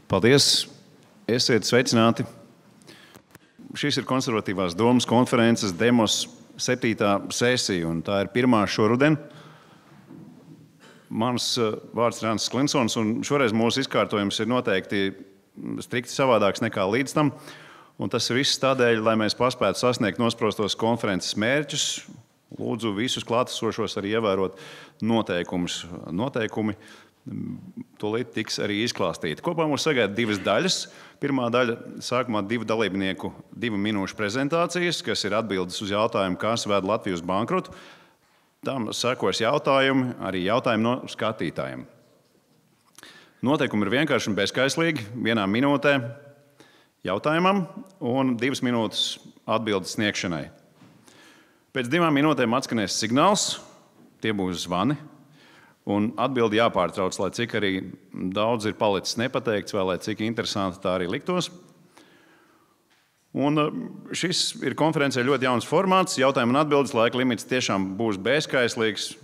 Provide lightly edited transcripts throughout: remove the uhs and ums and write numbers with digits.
Paldies! Esiet sveicināti! Šis ir Konservatīvās domas konferences Demos 7. sesija, un tā ir pirmā šoruden. Mans vārds ir Jānis Klinsons, un šoreiz mūsu izkārtojums ir noteikti strikti savādāks nekā līdz tam. Un tas ir viss tādēļ, lai mēs paspētu sasniegt nosprostos konferences mērķus. Lūdzu visus klātesošos arī ievērot noteikumus. Noteikumi tūlīt tiks arī izklāstīti. Kopā mums sagaida divas daļas. Pirmā daļa sākumā divu dalībnieku 2 minūšu prezentācijas, kas ir atbildes uz jautājumu, kas ved Latviju uz bankrotu. Tam sekos jautājumi, arī jautājumi no skatītājiem. Noteikumi ir vienkārši un bezkaislīgi. 1 minūtē jautājumam un 2 minūtes atbildes sniegšanai. Pēc 2 minūtēm atskanēs signāls, tie būs zvani, un atbildi jāpārtrauc, lai cik arī daudz ir palicis nepateikts, vai lai cik interesanti tā arī liktos. Un šis ir konferencē ļoti jauns formāts, jautājumu un atbildes laika limits tiešām būs bezkaislīgs.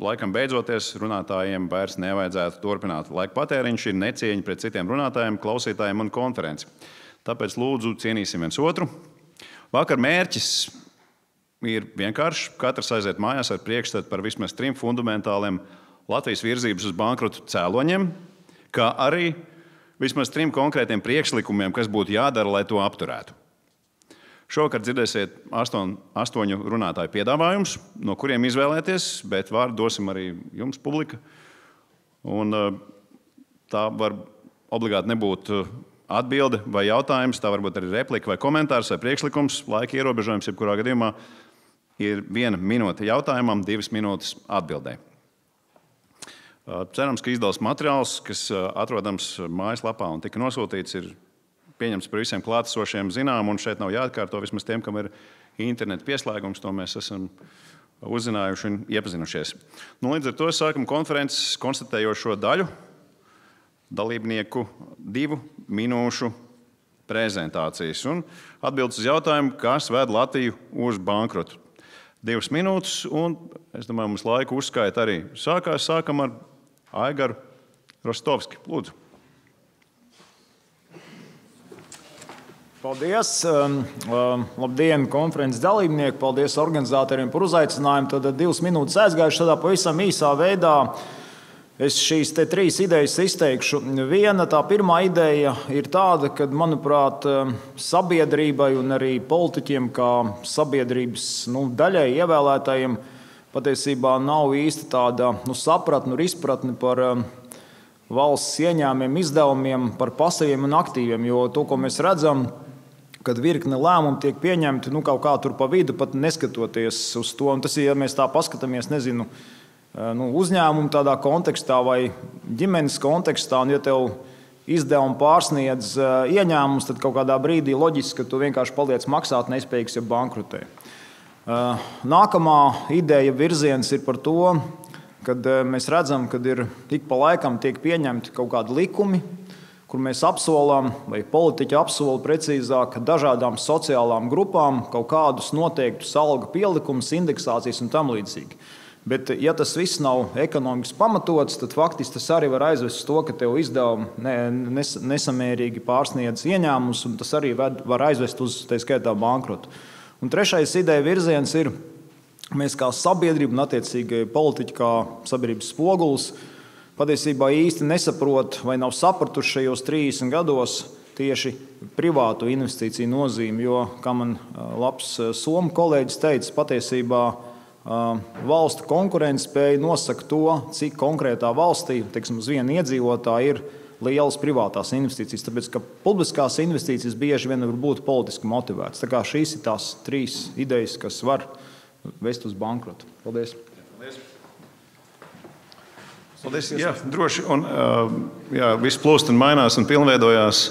Laikam beidzoties, runātājiem vairs nevajadzētu turpināt. Laika patēriņš ir necieņa pret citiem runātājiem, klausītājiem un konferenci. Tāpēc lūdzu cienīsim viens otru. Vakar mērķis ir vienkārši. Katrs aiziet mājās ar priekšstatu par vismaz 3 fundamentāliem Latvijas virzības uz bankrotu cēloņiem, kā arī vismaz 3 konkrētiem priekšlikumiem, kas būtu jādara, lai to apturētu. Šovakar dzirdēsiet 8 runātāju piedāvājumus, no kuriem izvēlēties, bet vārdu dosim arī jums, publika. Un tā var obligāti nebūt atbilde vai jautājums, tā varbūt arī replika vai komentārs vai priekšlikums, laika ierobežojums, jebkurā gadījumā ir 1 minūte jautājumam, 2 minūtes atbildē. Cerams, ka izdevums materiāls, kas atrodams mājaslapā un tika nosūtīts, ir pieņemts par visiem klātesošiem zinām, un šeit nav jāatkārto vismaz tiem, kam ir interneta pieslēgums, to mēs esam uzzinājuši un iepazinušies. Līdz ar to sākam konferences konstatējošo daļu, dalībnieku 2 minūšu prezentācijas un atbildes uz jautājumu, kas ved Latviju uz bankrotu. 2 minūtes, un es domāju, mums laiku uzskaita arī sākās. Sākam ar Aigaru Rostovski. Lūdzu. Paldies. Labdien, konferences dalībnieki. Paldies organizatoriem par uzaicinājumu. Tad 2 minūtes aizgājuši tādā pavisam īsā veidā. Es šīs 3 idejas izteikšu. Tā pirmā ideja ir tāda, ka, manuprāt, sabiedrībai un arī politiķiem, kā sabiedrības daļai ievēlētājiem, patiesībā nav īsti tāda sapratne un izpratne par valsts ieņēmumiem, izdevumiem, par pasīviem un aktīviem. Jo to, ko mēs redzam, kad virkne lēmumu tiek pieņemti kaut kā tur pa vidu, pat neskatoties uz to. Un tas ir, ja mēs tā paskatāmies, nezinu, uzņēmumu tādā kontekstā vai ģimenes kontekstā, un ja tev izdevumi pārsniedz ieņēmumus, tad kaut kādā brīdī loģiski, ka tu vienkārši paliec maksāt nespējīgs, ja bankrotē. Nākamā ideja virziens ir par to, kad mēs redzam, kad ir ik pa laikam tiek pieņemti kaut kādi likumi, kur mēs apsolām, vai politiķi apsola precīzāk, dažādām sociālām grupām kaut kādus noteiktus algu pielikumus, indeksācijas un tam līdzīgi. Bet, ja tas viss nav ekonomiski pamatots, tad faktiski tas arī var aizvest uz to, ka tev izdevumi nesamērīgi pārsniedz ieņēmumus, un tas arī var aizvest uz, tā skaitā, bankrotu. Un trešais ideja virziens ir, mēs kā sabiedrība un attiecīgi politiķi kā sabiedrības spogulis patiesībā īsti nesaprot vai nav sapratuši šajos 30 gados tieši privātu investīciju nozīmi, jo, kā man labs somu kolēģis teica, patiesībā valstu konkurētspēja nosaka to, cik konkrētā valstī, teiksim, uz vienu iedzīvotāju ir lielas privātās investīcijas, tāpēc, ka publiskās investīcijas bieži vien var būt politiski motivētas. Tā kā šīs ir tās 3 idejas, kas var vest uz bankrotu. Paldies. Paldies. Jā, droši. Un, viss plūst un mainās un pilnveidojās.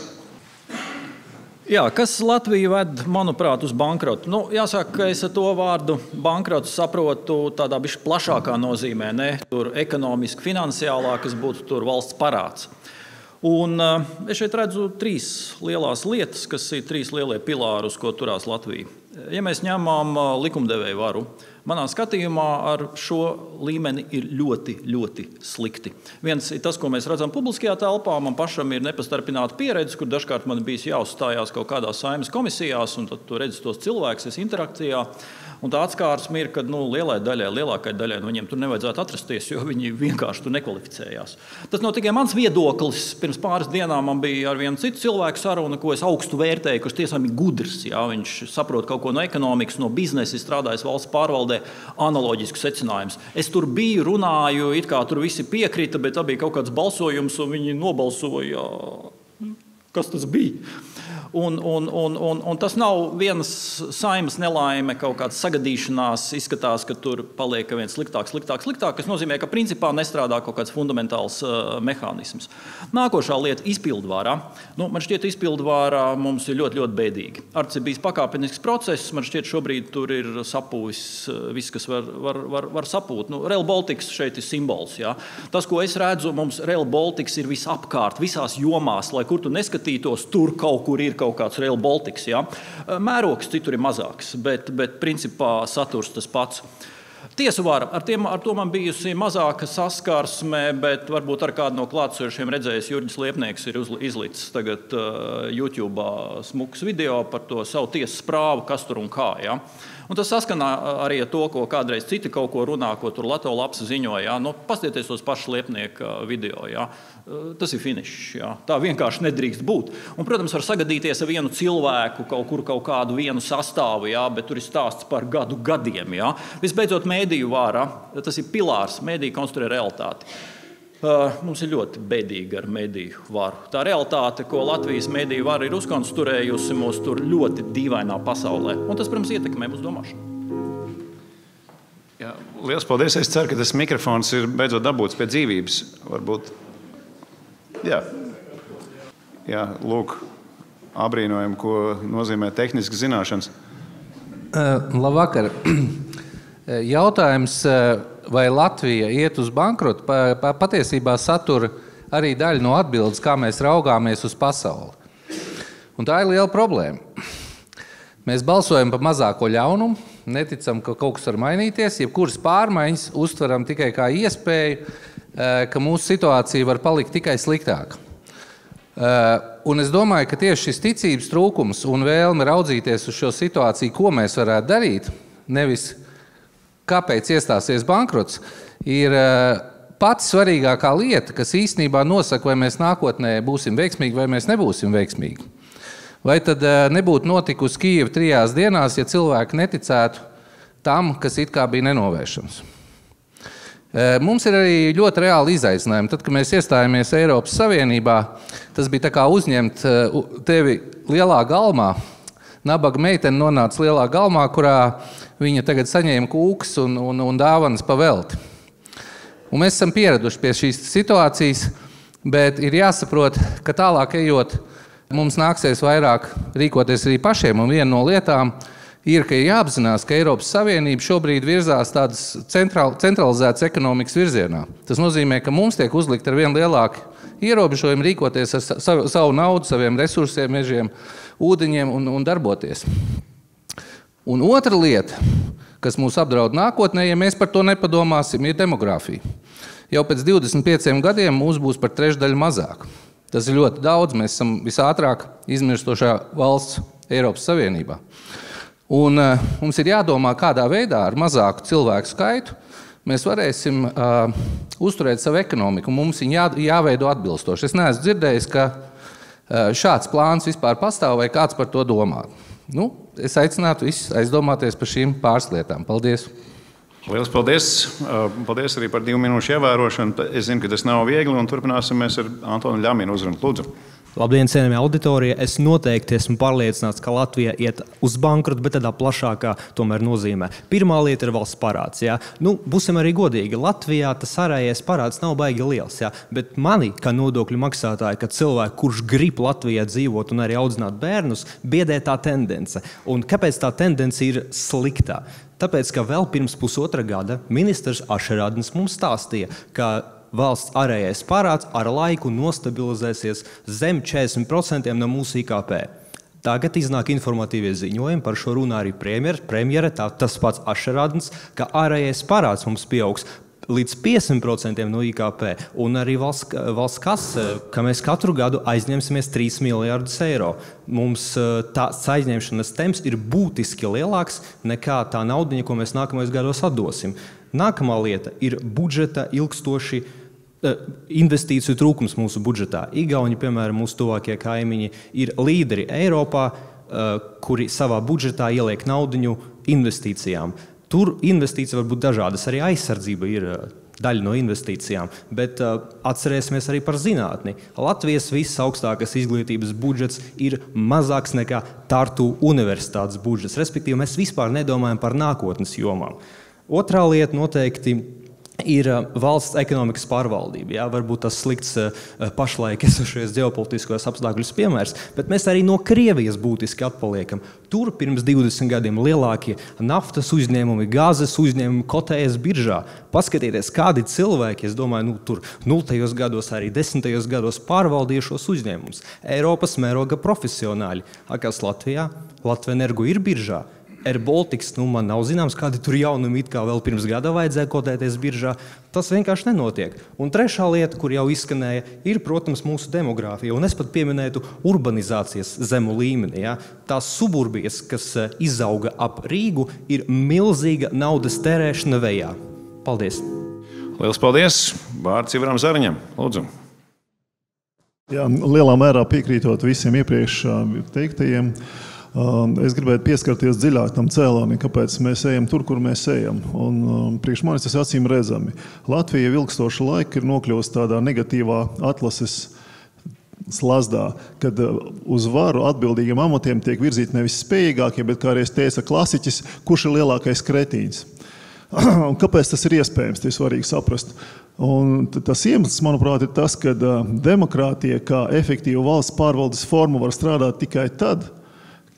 Jā, kas Latviju ved, manuprāt, uz bankrotu? Jāsaka, ka es ar to vārdu bankrotu saprotu tādā bišķi plašākā nozīmē, ne tur ekonomiski, finansiālā, kas būtu tur valsts parāds. Un es šeit redzu 3 lielās lietas, kas ir 3 lielie pilāri, uz ko turās Latvija. Ja mēs ņemam likumdevēju varu, Manā skatījumā ar šo līmeni ir ļoti, ļoti slikti. Viens ir tas, ko mēs redzam publiskajā telpā. Man pašam ir nepastarpināta pieredze, kur dažkārt man bijis jāuzstājās kaut kādās Saeimas komisijās, un tad tu redzi tos cilvēkus, interakcijā. Un tā atskārsme ir, ka lielākai daļai no viņiem tur nevajadzētu atrasties, jo viņi vienkārši tur nekvalificējās. Tas nav tikai mans viedoklis. Pirms pāris dienām man bija ar vienu citu cilvēku saruna, ko es augstu vērtēju, kurš tiešām ir gudrs. Jā, viņš saprot kaut ko no ekonomikas, no biznesa, strādājis valsts pārvaldē, analoģisks secinājums. Es tur biju, runāju, it kā tur visi piekrita, bet tā bija kaut kāds balsojums, un viņi nobalsoja. Kas tas bija? Un tas nav vienas Saeimas nelaime, kaut kāda sagadīšanās, izskatās, ka tur paliek viens sliktāk, kas nozīmē, ka principā nestrādā kaut kāds fundamentāls mehānisms. Nākošā lieta - izpildvārā. Man šķiet, izpildvārā mums ir ļoti, ļoti bēdīgi. Arts ir bijis pakāpenisks process, man šķiet, šobrīd tur ir sapūvis viss, kas var sapūt. Rail Baltics šeit ir simbols. Jā. Tas, ko es redzu, mums Rail Baltics ir visapkārt, visās jomās, lai kur tu neskatītos, tur kaut kur ir kaut kāds Rail Baltics. Ja? Mērogs citur ir mazāks, bet principā saturs tas pats. Tiesu vara, ar to man bijusi mazāka saskarsme, bet varbūt ar kādu no klātsošiem redzējis, Jurģis Liepnieks ir izlicis tagad YouTube smuks video par to savu tiesas prāvu, kas tur un kā. Ja? Un tas saskanā arī ar to, ko kādreiz citi kaut ko runā, ko tur Lato Laps ziņoja. Ja? Pastieties tos pašus Liepnieka video. Ja? Tas ir finišs. Ja? Tā vienkārši nedrīkst būt. Un, protams, var sagadīties ar vienu cilvēku, kaut kādu vienu sastāvu, ja? Bet tur ir stāsts par gadiem. Ja? Visbeidzot, mēdīju vārā, tas ir pilārs, mēdīju konstruē realitāti. Mums ir ļoti bēdīgi ar mēdīju varu. Tā realitāte, ko Latvijas mēdīju vara ir uzkonstruējusi, mūs tur ļoti dīvainā pasaulē. Un tas, protams, ietekmē mūsu domāšanu. Jā, liels paldies. Es ceru, ka tas mikrofons ir beidzot dabūts pie dzīvības. Varbūt. Jā, lūk, abrīnojam, ko nozīmē tehniskas zināšanas. Labvakar. Jautājums, vai Latvija iet uz bankrotu, patiesībā satura arī daļu no atbildes, kā mēs raugāmies uz pasauli. Un tā ir liela problēma. Mēs balsojam par mazāko ļaunumu, neticam, ka kaut kas var mainīties, jebkuras pārmaiņas uztveram tikai kā iespēju, ka mūsu situācija var palikt tikai sliktāka. Un es domāju, ka tieši šis ticības trūkums un vēlme raudzīties uz šo situāciju, ko mēs varētu darīt, nevis kāpēc iestāsies bankrots, ir pati svarīgākā lieta, kas īstenībā nosaka, vai mēs nākotnē būsim veiksmīgi vai mēs nebūsim veiksmīgi. Vai tad nebūtu notikusi Kijeva 3 dienās, ja cilvēki neticētu tam, kas it kā bija nenovēršams. Mums ir arī ļoti reāli izaicinājumi. Tad, kad mēs iestājāmies Eiropas Savienībā, tas bija tā kā uzņemt tevi lielā galmā. Nabaga meitene nonāca lielā galmā, kurā viņa tagad saņēma kūkas un dāvanas pa velti. Un mēs esam pieraduši pie šīs situācijas, bet ir jāsaprot, ka tālāk ejot, mums nāksies vairāk rīkoties arī pašiem. Un viena no lietām ir, ka jāapzinās, ka Eiropas Savienība šobrīd virzās tādas centralizētas ekonomikas virzienā. Tas nozīmē, ka mums tiek uzlikt ar vien lielāku ierobežojumu rīkoties ar savu naudu, saviem resursiem, mežiem, ūdeņiem un darboties. Un otra lieta, kas mūs apdraud nākotnē, ja mēs par to nepadomāsim, ir demogrāfija. Jau pēc 25 gadiem mūs būs par trešdaļu mazāk. Tas ir ļoti daudz, mēs esam visātrāk izmirstošā valsts Eiropas Savienībā. Un mums ir jādomā, kādā veidā ar mazāku cilvēku skaitu mēs varēsim uzturēt savu ekonomiku, un mums viņa jāveido atbilstoši. Es neesmu dzirdējis, ka šāds plāns vispār pastāv vai kāds par to domā. Es aicinātu visus aizdomāties par šīm pāris lietām. Paldies! Liels paldies! Paldies arī par 2 minūšu ievērošanu. Es zinu, ka tas nav viegli, un turpināsim mēs ar Antonu Ļaminu uzrunu. Lūdzu! Labdien, cienījamie auditorija! Es noteikti esmu pārliecināts, ka Latvija iet uz bankrotu, bet tādā plašākā tomēr nozīmē. Pirmā lieta ir valsts parāds. Ja? Būsim arī godīgi. Latvijā tas ārējais parāds nav baigi liels. Ja? Bet mani, kā nodokļu maksātāji, ka cilvēki, kurš grib Latvijā dzīvot un arī audzināt bērnus, biedē tā tendence. Un kāpēc tā tendence ir sliktā? Tāpēc, ka vēl pirms 1,5 gada ministrs Ašerādnis mums stāstīja, ka valsts ārējais parāds ar laiku nostabilizēsies zem 40% no mūsu IKP. Tagad iznāk informatīvie ziņojumi, par šo runā arī premjere, tas pats Ašerādns, ka ārējais parāds mums pieaugs līdz 50% no IKP, un arī valsts kase, ka mēs katru gadu aizņemsimies 3 miljardus eiro. Mums tā aizņemšanas temps ir būtiski lielāks nekā tā naudiņa, ko mēs nākamajos gados atdosim. Nākamā lieta ir budžeta ilgstoši investīciju trūkums mūsu budžetā. Igauni, piemēram, mūsu tuvākie kaimiņi, ir līderi Eiropā, kuri savā budžetā ieliek naudiņu investīcijām. Tur investīcija var būt dažādas, arī aizsardzība ir daļa no investīcijām, bet atcerēsimies arī par zinātni. Latvijas viss augstākās izglītības budžets ir mazāks nekā Tartu universitātes budžets, respektīvi mēs vispār nedomājam par nākotnes jomām. Otrā lieta noteikti ir valsts ekonomikas pārvaldība. Jā, varbūt tas slikts pašlaik esošais ģeopolitiskos apstākļus piemērs, bet mēs arī no Krievijas būtiski atpaliekam. Tur pirms 20 gadiem lielākie naftas uzņēmumi, gāzes uzņēmumi kotējas biržā. Paskatieties, kādi cilvēki, es domāju, tur 0. gados, arī 10. gados pārvaldīja šos uzņēmumus. Eiropas mēroga profesionāļi. Kas Latvijā? Latvenergo ir biržā. AirBaltics, man nav zināms, kādi tur jaunumi it kā vēl pirms gada vajadzēja kotēties biržā. Tas vienkārši nenotiek. Un trešā lieta, kur jau izskanēja, ir, protams, mūsu demogrāfija. Un es pat pieminētu urbanizācijas zemu līmeni. Ja? Tās suburbijas, kas izauga ap Rīgu, ir milzīga naudas tērēšana vējā. Paldies! Liels paldies! Vārds Ivaram Zariņam. Lūdzu! Jā, lielā mērā piekrītot visiem iepriekš teiktajiem. Es gribētu pieskarties dziļāk tam cēlonim, kāpēc mēs ejam tur, kur mēs ejam. Un priekš manis tas acīm redzami. Latvija ilgstošu laiku ir nokļuvusi tādā negatīvā atlases slazdā, kad uz varu atbildīgiem amatiem tiek virzīti nevis spējīgākie, bet, kā arī teica klasiķis, kurš ir lielākais kretīns. Un kāpēc tas ir iespējams, tas ir svarīgi saprast. Un tas iemesls, manuprāt, ir tas, ka demokrātija kā efektīva valsts pārvaldes forma var strādāt tikai tad,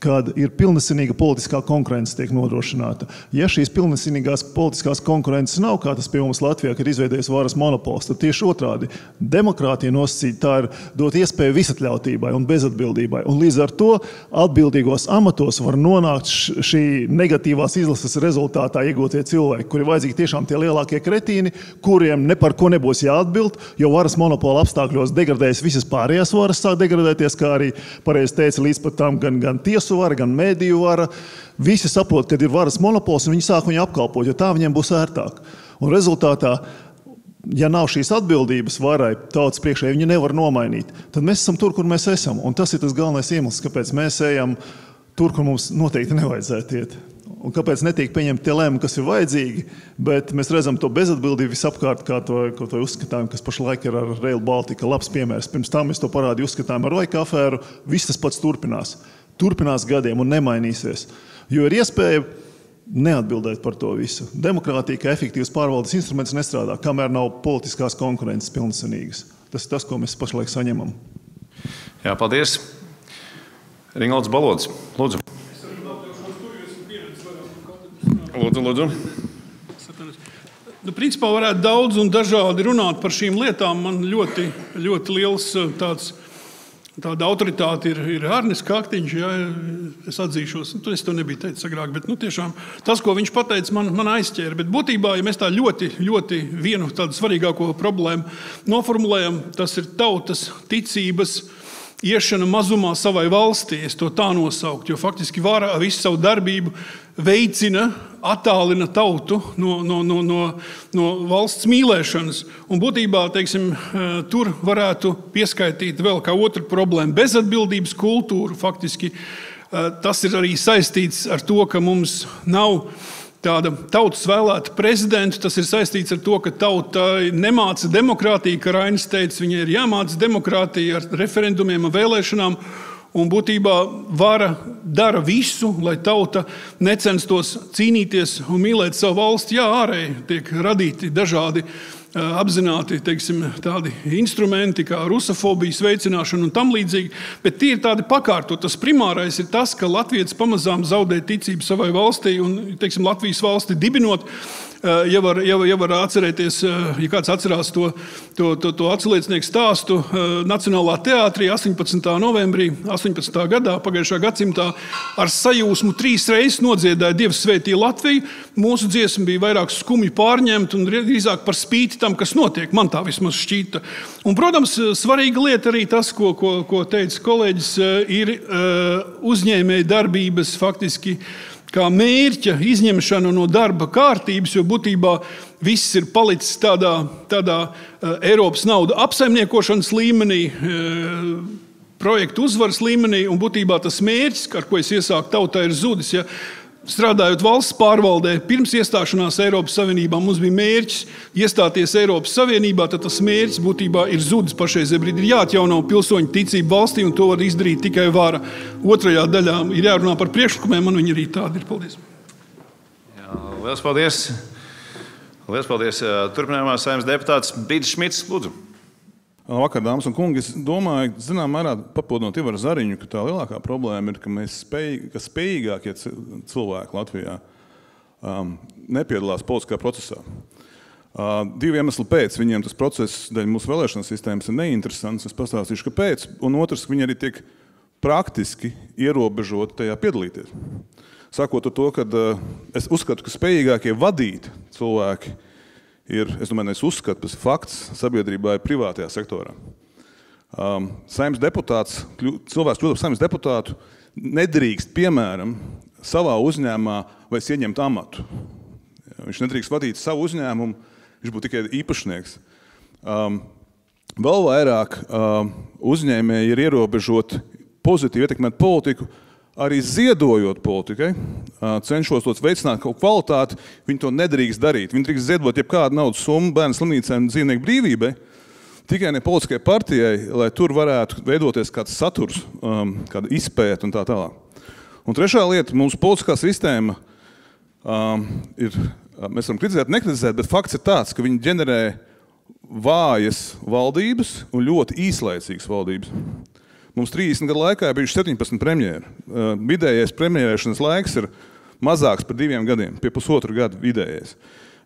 kad ir pilnesinīga politiskā konkurence tiek nodrošināta. Ja šīs pilnesinīgās politiskās konkurences nav, kā tas pie mums Latvijā, kad izveidojas varas monopols, tad tieši otrādi. Demokrātija nosacīta tā ir dot iespēju visatļautībai un bezatbildībai. Un līdz ar to atbildīgos amatos var nonākt šī negatīvās izlases rezultātā iegūtie cilvēki, kuri vajadzīgi tiešām tie lielākie kretīni, kuriem ne par ko nebūs jāatbild, jo varas monopola apstākļos degradējas visas pārējās varas sāk degradēties, kā arī pareizi teica līdz pat tam gan tiesu vara, gan mēdīju vara. Visi saprot, kad ir varas monopols, un viņi sāk viņu apkalpot, jo tā viņiem būs ērtāk. Un rezultātā, ja nav šīs atbildības varai tautas priekšē, viņi nevar nomainīt, tad mēs esam tur, kur mēs esam. Un tas ir tas galvenais iemesls, kāpēc mēs ejam tur, kur mums noteikti nevajadzētu iet. Un kāpēc netiek pieņemt tie lēmumi, kas ir vajadzīgi, bet mēs redzam to bezatbildību visapkārt, kā to uzskatām, kas pašlaik ir ar Rail Baltica labs piemērs. Pirms tam es to parādīju uzskatām ar Roika afēru, viss tas pats turpinās. Turpinās gadiem un nemainīsies. Jo ir iespēja neatbildēt par to visu. Demokrātija, kā efektīvs pārvaldes instruments, nestrādā, kamēr nav politiskās konkurences pilnsenīgas. Tas ir tas, ko mēs pašlaik saņemam. Jā, paldies. Ringolds Balodis, lūdzu. Lūdzu. Principā varētu daudz un dažādi runāt par šīm lietām. Man ļoti, ļoti liels tāda autoritāte ir Arnis Kaktiņš. Jā, es atzīšos, es to nebiju teicis agrāk, bet tiešām tas, ko viņš pateica, man aizķēra. Bet būtībā, ja mēs tā ļoti, ļoti vienu tādu svarīgāko problēmu noformulējam, tas ir tautas ticības iešana mazumā savai valstī, es to tā nosaukt, jo faktiski vara visu savu darbību veicina, attālina tautu no valsts mīlēšanas. Un būtībā, teiksim, tur varētu pieskaitīt vēl kā otru problēmu bezatbildības kultūru. Faktiski tas ir arī saistīts ar to, ka mums nav tāda tautas vēlēta prezidenta. Tas ir saistīts ar to, ka tauta nemāca demokrātiju, ka Rainis teica, viņai ir jāmāca demokrātija ar referendumiem un vēlēšanām. Un būtībā vara dara visu, lai tauta necenstos cīnīties un mīlēt savu valsti. Jā, ārēji tiek radīti dažādi apzināti, teiksim, tādi instrumenti kā rusofobijas veicināšana un tam līdzīgi, bet tie ir tādi pakārtot. Tas primārais ir tas, ka latvietis pamazām zaudē ticību savai valstī un, teiksim, Latvijas valsti dibinot, ja var atcerēties, ja kāds atcerās to atsliecinieku stāstu Nacionālā teātrī 18. novembrī 18. gadā, pagājušā gadsimtā, ar sajūsmu 3 reizes nodziedāja Dievs svētī Latviju. Mūsu dziesma bija vairāk skumji pārņemta un drīzāk par spīti tam, kas notiek. Man tā vismaz šķita. Un, protams, svarīga lieta arī tas, ko teica kolēģis, ir uzņēmēja darbības faktiski kā mērķa izņemšana no darba kārtības, jo būtībā viss ir palicis tādā Eiropas naudu apsaimniekošanas līmenī, projektu uzvaras līmenī, un būtībā tas mērķis, ar ko es iesāku tautā, ir zudis. Ja? Strādājot valsts pārvaldē, pirms iestāšanās Eiropas Savienībā mums bija mērķis iestāties Eiropas Savienībā, tad tas mērķis būtībā ir zudis pašreizē brīdī. Ir jāatjauno pilsoņu ticība valstī, un to var izdarīt tikai vara. Otrajā daļā ir jārunā par priekšlikumiem, man viņi arī tādi ir. Paldies. Jā, liels paldies. Liels paldies. Turpinājumā Saeimas deputāts Bīdis Šmits, lūdzu. Vakar, dāmas un kungi, es domāju, zināmā mērā papildinot Ivaru Zariņu, ka tā lielākā problēma ir, ka spējīgākie cilvēki Latvijā nepiedalās politiskā procesā. 2 iemeslu pēc viņiem tas process dēļ mūsu vēlēšanas sistēmas ir neinteresants, es pastāstīšu, kāpēc, un otrs, viņi arī tiek praktiski ierobežoti tajā piedalīties. Sākot ar to, ka es uzskatu, ka spējīgākie vadīt cilvēki es domāju, es uzskatu, tas fakts sabiedrībā ir privātajā sektorā. Saeimas deputāts, cilvēks kļūst par saeimas deputātu, nedrīkst, piemēram, savā uzņēmumā vairs ieņemt amatu. Viņš nedrīkst vadīt savu uzņēmumu, viņš būtu tikai īpašnieks. Vēl vairāk uzņēmēji ir ierobežoti pozitīvi ietekmēt politiku, arī ziedojot politikai, cenšos tos veicināt kaut kvalitāti, viņi to nedrīkst darīt. Viņi drīkst ziedot jebkādu naudas summu bērnu slimnīcai un dzīvnieku brīvībai, tikai ne politiskai partijai, lai tur varētu veidoties kāds saturs, kāda izpēta un tā tālāk. Un trešā lieta, mūsu politiskā sistēma ir, mēs varam kritizēt, nekritizēt, bet fakts ir tāds, ka viņi ģenerē vājas valdības un ļoti īslaicīgas valdības. Mums 30 gadu laikā ir bijuši 17 premjeri. Vidējais premjerēšanas laiks ir mazāks par 2 gadiem, pie 1,5 gadu vidējais.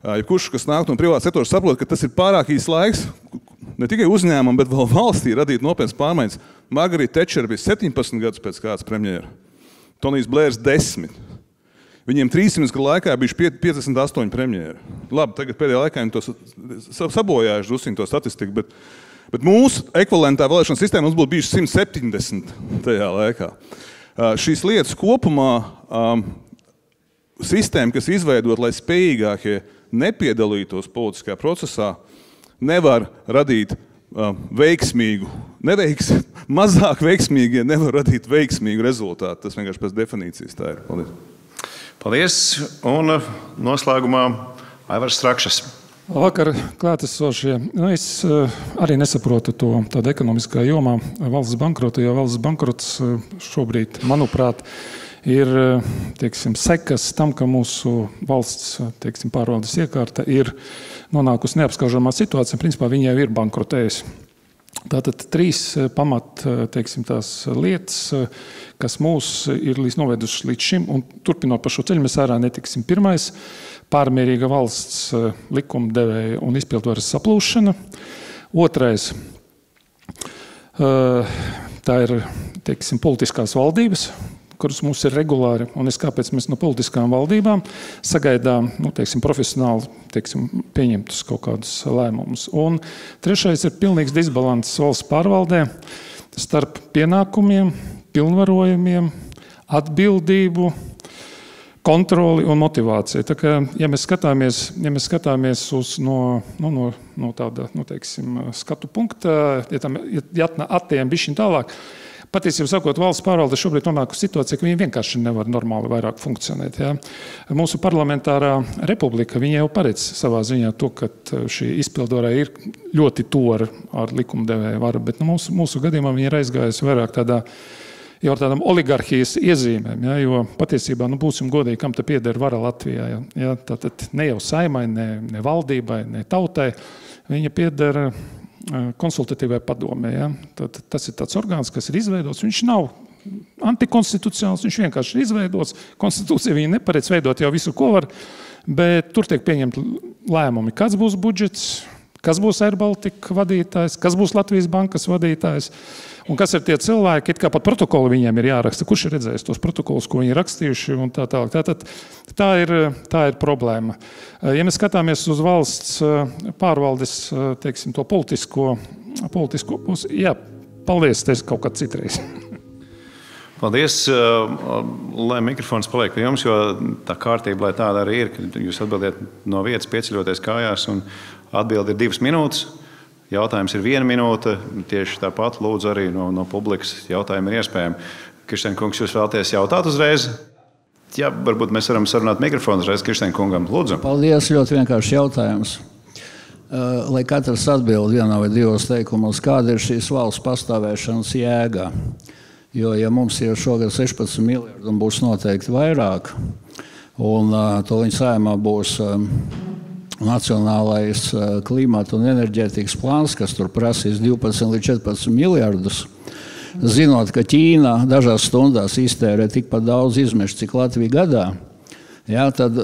Jebkurš, kas nāk no privāta sektora, saprot, ka tas ir pārāk īs laiks, ne tikai uzņēmumam, bet vēl valstī radīt nopietnas pārmaiņas. Margarita Thatcher bija 17 gadus pēc kāds premjera. Tonijs Blērs 10. Viņiem 300 gadu laikā bijuši 58 premjeri. Labi, tagad pēdējā laikā viņi to sabojājuši drusciņu to statistiku, bet mūsu ekvivalentā vēlēšana sistēma mums būtu bijuši 170 tajā laikā. Šīs lietas kopumā sistēma, kas izveidot, lai spējīgākie nepiedalītos politiskajā procesā, nevar radīt veiksmīgu, mazāk veiksmīgie nevar radīt veiksmīgu rezultātu. Tas vienkārši pēc definīcijas tā ir. Paldies. Paldies. Un noslēgumā Aivars Strakšas. Vakar klātesošie. Es arī nesaprotu to tādu ekonomiskā jomā valsts bankrotu, jo valsts bankrots šobrīd, manuprāt, ir sekas tam, ka mūsu valsts pārvaldes iekārta ir nonākusi neapskaužamā situācijā. Principā viņa jau ir bankrotējusi. Tātad 3 pamat tās lietas, kas mūs ir novedušas līdz šim, un turpinot pa šo ceļu, mēs ārā netiksim. Pirmais – pārmērīga valsts likumdevēja un izpildvaras saplūšana. Otrais – tā ir politiskās valdības, kuras mums ir regulāri, un kāpēc mēs no politiskām valdībām sagaidām profesionāli pieņemtus kaut kādus lēmumus. Un trešais ir pilnīgs disbalanss valsts pārvaldē starp pienākumiem, pilnvarojumiem, atbildību, kontroli un motivāciju. Tā kā, ja mēs skatāmies uz no tāda, skatu punkta, ja attiem bišķiņ tālāk, patiesībā sakot, valsts pārvalde šobrīd nonāk uz situāciju, ka viņi vienkārši nevar normāli vairāk funkcionēt. Ja? Mūsu parlamentārā republika, viņa jau paredz savā ziņā to, ka šī izpildvarē ir ļoti tuva ar likumdevēju varu, bet mūsu gadījumā viņa ir aizgājusi vairāk jau ar tādām oligarhijas iezīmēm, ja? Jo patiesībā, būsim godīgi, kam te pieder vara Latvijā. Ja? Tātad ne jau saimai, ne valdībai, ne tautai, viņa pieder konsultatīvai padomē. Ja? Tas ir tāds orgāns, kas ir izveidots. Viņš nav antikonstitucionāls, viņš vienkārši ir izveidots. Konstitūcija viņa neparedz veidot jau visu, ko var, bet tur tiek pieņemti lēmumi, kāds būs budžets, kas būs Air Baltica vadītājs, kas būs Latvijas bankas vadītājs, un kas ir tie cilvēki, it kā pat protokoli viņiem ir jāraksta, kurš ir redzējis tos protokolus, ko viņi ir rakstījuši, un tā tālāk. Tātad tā ir problēma. Ja mēs skatāmies uz valsts pārvaldes, teiksim, to politisko pusi, jā, paldies, te kaut kā citreiz. Paldies, lai mikrofons paliek pie jums, jo tā kārtība, lai tāda arī ir, ka jūs atbildiet no vietas, pieceļoties kājās, un atbildi ir 2 minūtes. Jautājums ir 1 minūte. Tieši tāpat lūdzu arī no publikas jautājumi ir iespējami. Krišteņa kungs, jūs vēlaties jautāt uzreiz? Jā, varbūt mēs varam sarunāt mikrofonu uzreiz Krišteņa kungam. Lūdzu. Paldies, ļoti vienkārši jautājums. Lai katrs atbild vienā vai 2 teikumos, kāda ir šīs valsts pastāvēšanas jēga? Jo, ja mums ir šogad 16 miljardi un būs noteikti vairāk, un to viņa saimā būs Nacionālais klimata un enerģētikas plāns, kas tur prasīs 12 līdz 14 miljardus, zinot, ka Ķīna dažās stundās iztērē tikpat daudz izmešu, cik Latvija gadā, jā, tad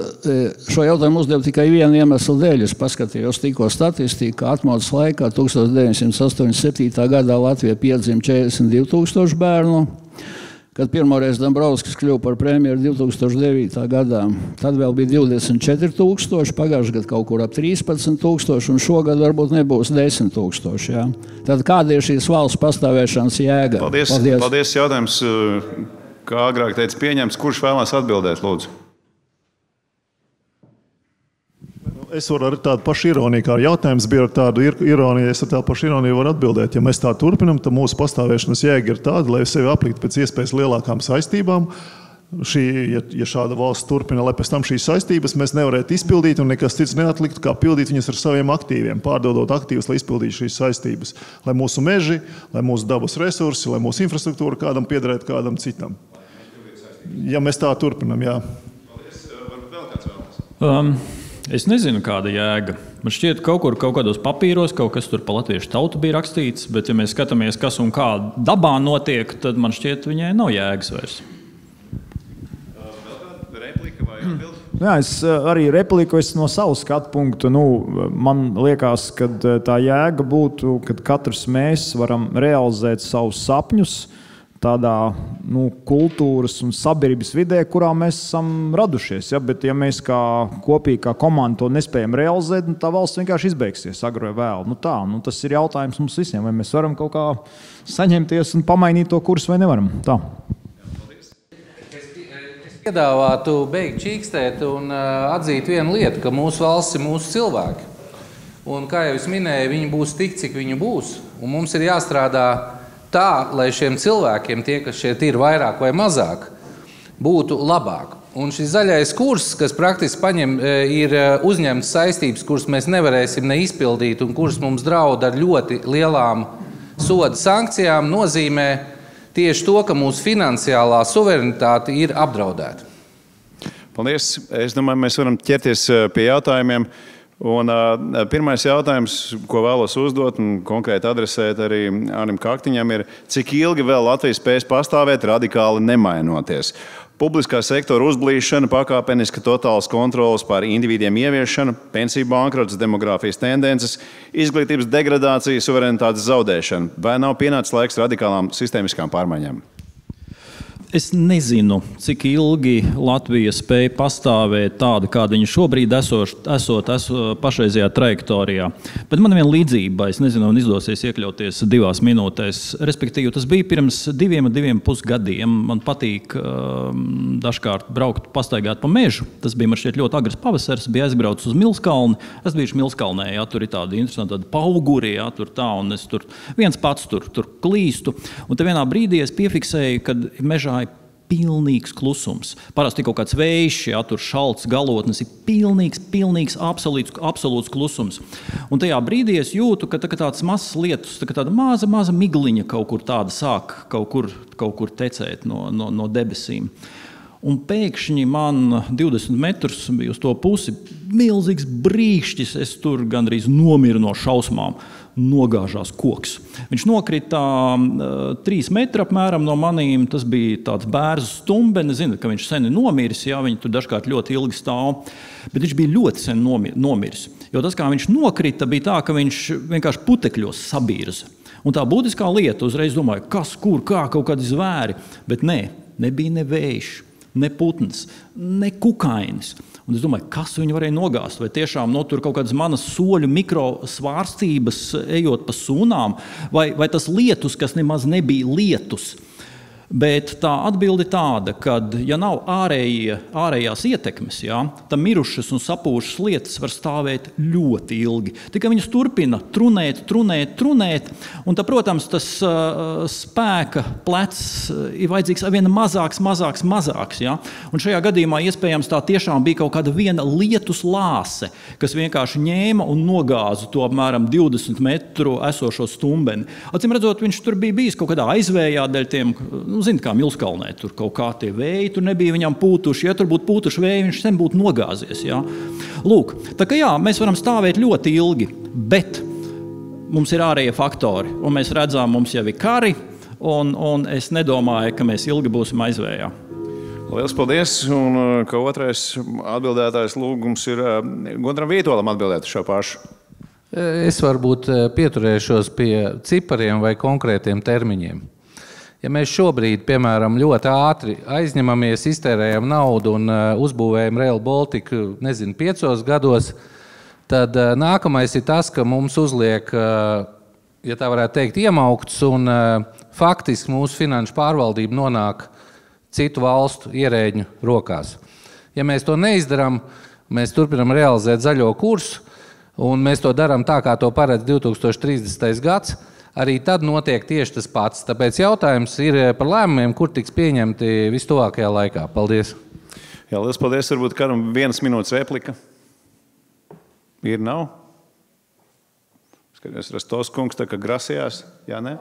šo jautājumu uzdevu tikai vienu iemeslu dēļ. Es paskatījos tikko statistiku, ka atmodas laikā 1987. gadā Latvija piedzima 42 000 bērnu, kad pirmoreiz Dombrovskis kļuva par premjeru 2009. gadā. Tad vēl bija 24 000, pagājušajā gadā kaut kur ap 13 000, un šogad varbūt nebūs 10 000. Jā. Tad kāda ir šīs valsts pastāvēšanas jēga? Paldies. Jautājums, kā agrāk teica, pieņemts. Kurš vēlās atbildēt, lūdzu? Es varu ar tādu pašu ironiju, kā jautājums bija ar tādu ironiju, es ar tādu pašu ironiju varu atbildēt. Ja mēs tā turpinam, tad mūsu pastāvēšanas jēga ir tāda, lai sevi apliktu pēc iespējas lielākām saistībām. Ja šāda valsts turpina, lai pēc tam šīs saistības mēs nevarētu izpildīt un nekas cits neatliktu, kā pildīt viņas ar saviem aktīviem, pārdodot aktīvus, lai izpildītu šīs saistības. Lai mūsu meži, lai mūsu dabas resursi, lai mūsu infrastruktūra kādam piederētu kādam citam. Ja mēs tā turpinam, jā. Paldies. Varbūt vēl kāds vēlās? Es nezinu, kāda jēga. Man šķiet, kaut kādos papīros kaut kas tur pa latviešu tautu bija rakstīts, bet ja mēs skatāmies, kas un kā dabā notiek, tad man šķiet, viņai nav jēgas vairs. Vēl kāda replika vai atbildi? Jā, es arī repliku no savu skatu punktu. Man liekas, ka tā jēga būtu, kad katrs mēs varam realizēt savus sapņus tādā kultūras un sabiedrības vidē, kurā mēs esam radušies. Ja? Bet ja mēs kā kopīgi, kā komanda to nespējam realizēt, tā valsts vienkārši izbeigsies agri vai vēlu. Tas ir jautājums mums visiem, vai mēs varam kaut kā saņemties un pamainīt to kursu vai nevaram. Tā. Es piedāvātu beigt čīkstēt un atzīt vienu lietu, ka mūsu valsts ir mūsu cilvēki. Un, kā jau es minēju, viņi būs tik, cik viņi būs. Un mums ir jāstrādā tā, lai šiem cilvēkiem, tie, kas šeit ir vairāk vai mazāk, būtu labāk. Un šis zaļais kurs, kas praktiski ir uzņemts saistības, kuras mēs nevarēsim neizpildīt un kuras mums draud ar ļoti lielām soda sankcijām, nozīmē tieši to, ka mūsu finansiālā suverenitāte ir apdraudēta. Paldies. Es domāju, mēs varam ķerties pie jautājumiem. Un pirmais jautājums, ko vēlos uzdot un konkrēti adresēt arī Arnim Kaktiņam, ir, cik ilgi vēl Latvija spēs pastāvēt radikāli nemainoties? Publiskā sektora uzblīšana, pakāpeniska totālas kontrolas pār individiem ieviešana, pensiju bankrots, demogrāfijas tendences, izglītības degradācija, suverenitātes zaudēšana. Vai nav pienācis laiks radikālām sistēmiskām pārmaiņām? Es nezinu, cik ilgi Latvija spēja pastāvēt tāda, kāda viņa šobrīd esot pašreizajā trajektorijā. Bet man ir viena līdzība, es nezinu, man izdosies iekļauties 2 minūtēs. Respektīvi, tas bija pirms 2,5 gadiem. Man patīk dažkārt braukt, pastaigāt pa mežu. Tas bija man šķiet ļoti agrs pavasars, bija aizbraucis uz Milskalni. Es biju Milskalnē, jā, tur ir tādi interesanti tādi pauguri, jā, tur tā, un es tur viens pats tur klīstu. Un te vienā brīdī es piefiksēju, kad mežā pilnīgs klusums. Parasti ir kaut kāds vējš, ja tur šalts galotnes, ir pilnīgs absolūts klusums. Un tajā brīdī es jūtu, ka tāds mazs lietus, tāda maza migliņa kaut kur tāda sāk kaut kur tecēt no debesīm. Un pēkšņi man 20 metrus bija uz to pusi milzīgs brīkšķis, es tur gandrīz nomiru no šausmām. nogāžās koks. Viņš nokrita 3 metri apmēram no manīm. Tas bija tāds bērzu stumbeni. Zinu, ka viņš sen ir nomiris, jā, viņi tur dažkārt ļoti ilgi stāv. Bet viņš bija ļoti sen nomiris. Jo tas, kā viņš nokrita, bija tā, ka viņš vienkārši putekļos sabīrza. Un tā būtiskā lieta, uzreiz domāju, kas, kur, kā, kaut kādi zvēri. Bet nebija ne vējš, ne putns, ne kukainis. Un es domāju, kas viņu varēja nogāzt? Vai tiešām tur kaut kādas manas soļu mikrosvārstības ejot pa sūnām? Vai tas lietus, kas nemaz nebija lietus? Bet tā atbilde tāda, ka, ja nav ārējās ietekmes, jā, tad mirušas un sapūšas lietas var stāvēt ļoti ilgi. Tikai viņas turpina trunēt. Un tad, protams, tas spēka plecs ir vajadzīgs vien mazāks. Jā. Un šajā gadījumā iespējams tā tiešām bija kaut kāda viena lietus lāse, kas vienkārši ņēma un nogāza to apmēram 20 metru esošo stumbeni. Acīm redzot, viņš tur bija bijis kaut kādā aizvējā dēļ tiem, zini, kā Milskalnē, tur kaut kā tie vēji, tur nebija viņam pūtuši. Ja tur būtu pūtuši vēji, viņš sen būtu nogāzies. Jā. Lūk, tā kā jā, mēs varam stāvēt ļoti ilgi, bet mums ir ārējie faktori. Un mēs redzam, mums jau ir kari, un es nedomāju, ka mēs ilgi būsim aizvējā. Lielas paldies, un ka otrais atbildētājs lūgums ir Guntaram Vītolam atbildēt šo pašu. Es varbūt pieturēšos pie cipariem vai konkrētiem termiņiem. Ja mēs šobrīd, piemēram, ļoti ātri aizņemamies, iztērējam naudu un uzbūvējam Rail Balticu, 5 gados, tad nākamais ir tas, ka mums uzliek, ja tā varētu teikt, iemaukts un faktiski mūsu finanšu pārvaldība nonāk citu valstu ierēģņu rokās. Ja mēs to neizdaram, mēs turpinam realizēt zaļo kursu un mēs to darām tā, kā to paredz 2030. gads, arī tad notiek tieši tas pats. Tāpēc jautājums ir par lēmumiem, kur tiks pieņemti vistuvākajā laikā. Paldies. Jā, liels paldies. Varbūt kādam 1 minūtes replika. Ir, nav? Skaties, Rastovs kungs tā kā grasījās. Jā, ne?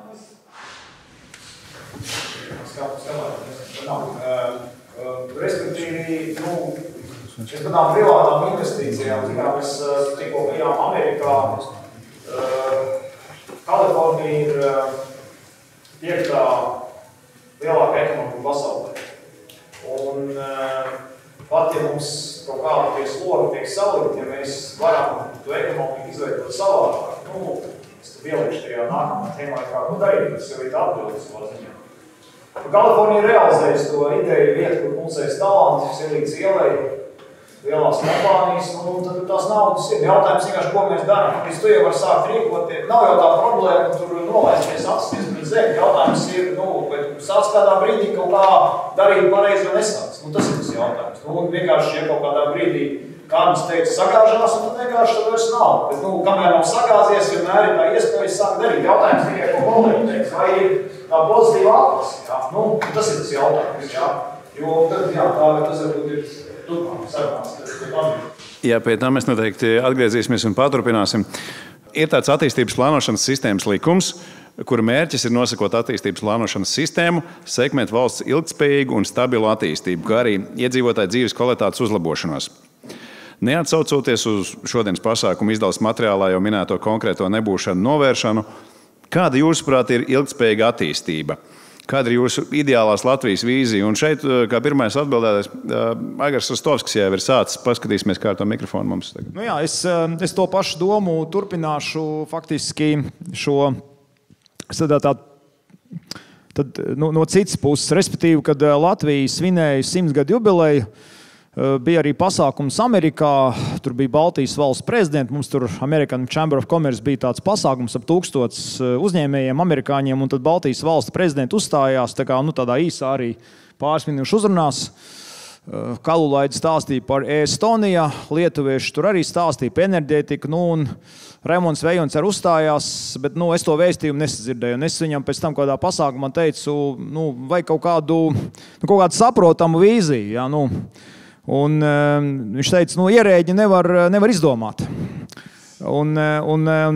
Respektīvi, es tādām privātām investīcijām, mēs tikko bijām Amerikā, Kalifornija ir 5. lielākā ekonomika pasaulē. Un pat, ja mums kaut kāda tie slogi tiek salikt, ja mēs varam to ekonomiku izveidot savādāk, es tad ielīšu tajā nākamā tēmā, kā darīt, tas jau ir atbildes savā ziņā. Kalifornija realizējas to ideju vietu, kur pulcējas talanti, Silīcas ielai, lielās kompānijas, tad tās naudas ir. Jautājums vienkārši, ko mēs darām. Līdz tu jau var sākt rīkoties. Nav jau tā problēma, tur nolaisties atsties pret zemi. Jautājums ir, vai sāc kādā brīdī kaut kā darīt pareizi vai nesāc. Tas ir tas jautājums. Vienkārši, ja kaut kādā brīdī kādams teica sagāžās, un tad vienkārši tad vairs nav. Bet, kamēr nav sagāzies, vienmēr ir tā iespēja sākt darīt. Jautājums tikai, ko kolēģi teiks, vai ir tā pozitīva atlase. Tas ir tas jautājums. Jā. Jo tad, tas varbūt ir Jā, pie tā mēs noteikti atgriezīsimies un paturpināsim. Ir tāds attīstības plānošanas sistēmas likums, kura mērķis ir nosakot attīstības plānošanas sistēmu, sekmēt valsts ilgtspējīgu un stabilu attīstību, kā arī iedzīvotāju dzīves kvalitātes uzlabošanos. Neatsaucoties uz šodienas pasākumu izdevuma materiālā jau minēto konkrēto nebūšanu novēršanu, kāda jūsuprāt ir ilgtspējīga attīstība? Kāda ir jūsu ideālās Latvijas vīzija? Un šeit, kā pirmais atbildētājs, Aigars Rastovskis jau ir sācis. Paskatīsimies, kā ar to mikrofonu mums tagad. Es to pašu domu turpināšu faktiski šo no citas puses. Respektīvi, kad Latvija svinēja 100 gadu jubileju, bija arī pasākums Amerikā, tur bija Baltijas valsts prezidenti, mums tur American Chamber of Commerce bija tāds pasākums ap 1000 uzņēmējiem, amerikāņiem, un tad Baltijas valsts prezidenti uzstājās, tādā īsā arī pāris minūšu uzrunās. Kalulaidi stāstīja par Estoniju, lietuvieši tur arī stāstīja par enerģētiku, un Raimonds Vējons arī uzstājās, bet es to vēstījumu nesadzirdēju. Un es viņam pēc tam kādā pasākumā teicu, vai kaut kādu saprotamu vīziju. Jā, Un viņš teica, ierēģi nevar izdomāt. Un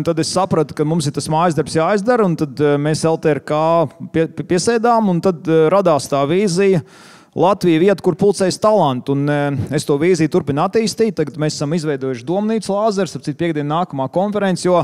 tad es sapratu, ka mums ir tas mājasdarbs jāizdara, un tad mēs LTRK piesēdām, un tad radās tā vīzija Latvija vieta, kur pulcējas talanti. Un es to vīziju turpinu attīstīt. Tagad mēs esam izveidojuši domnīcu Lāzers, ap citu piekdienu nākamā konferenci, jo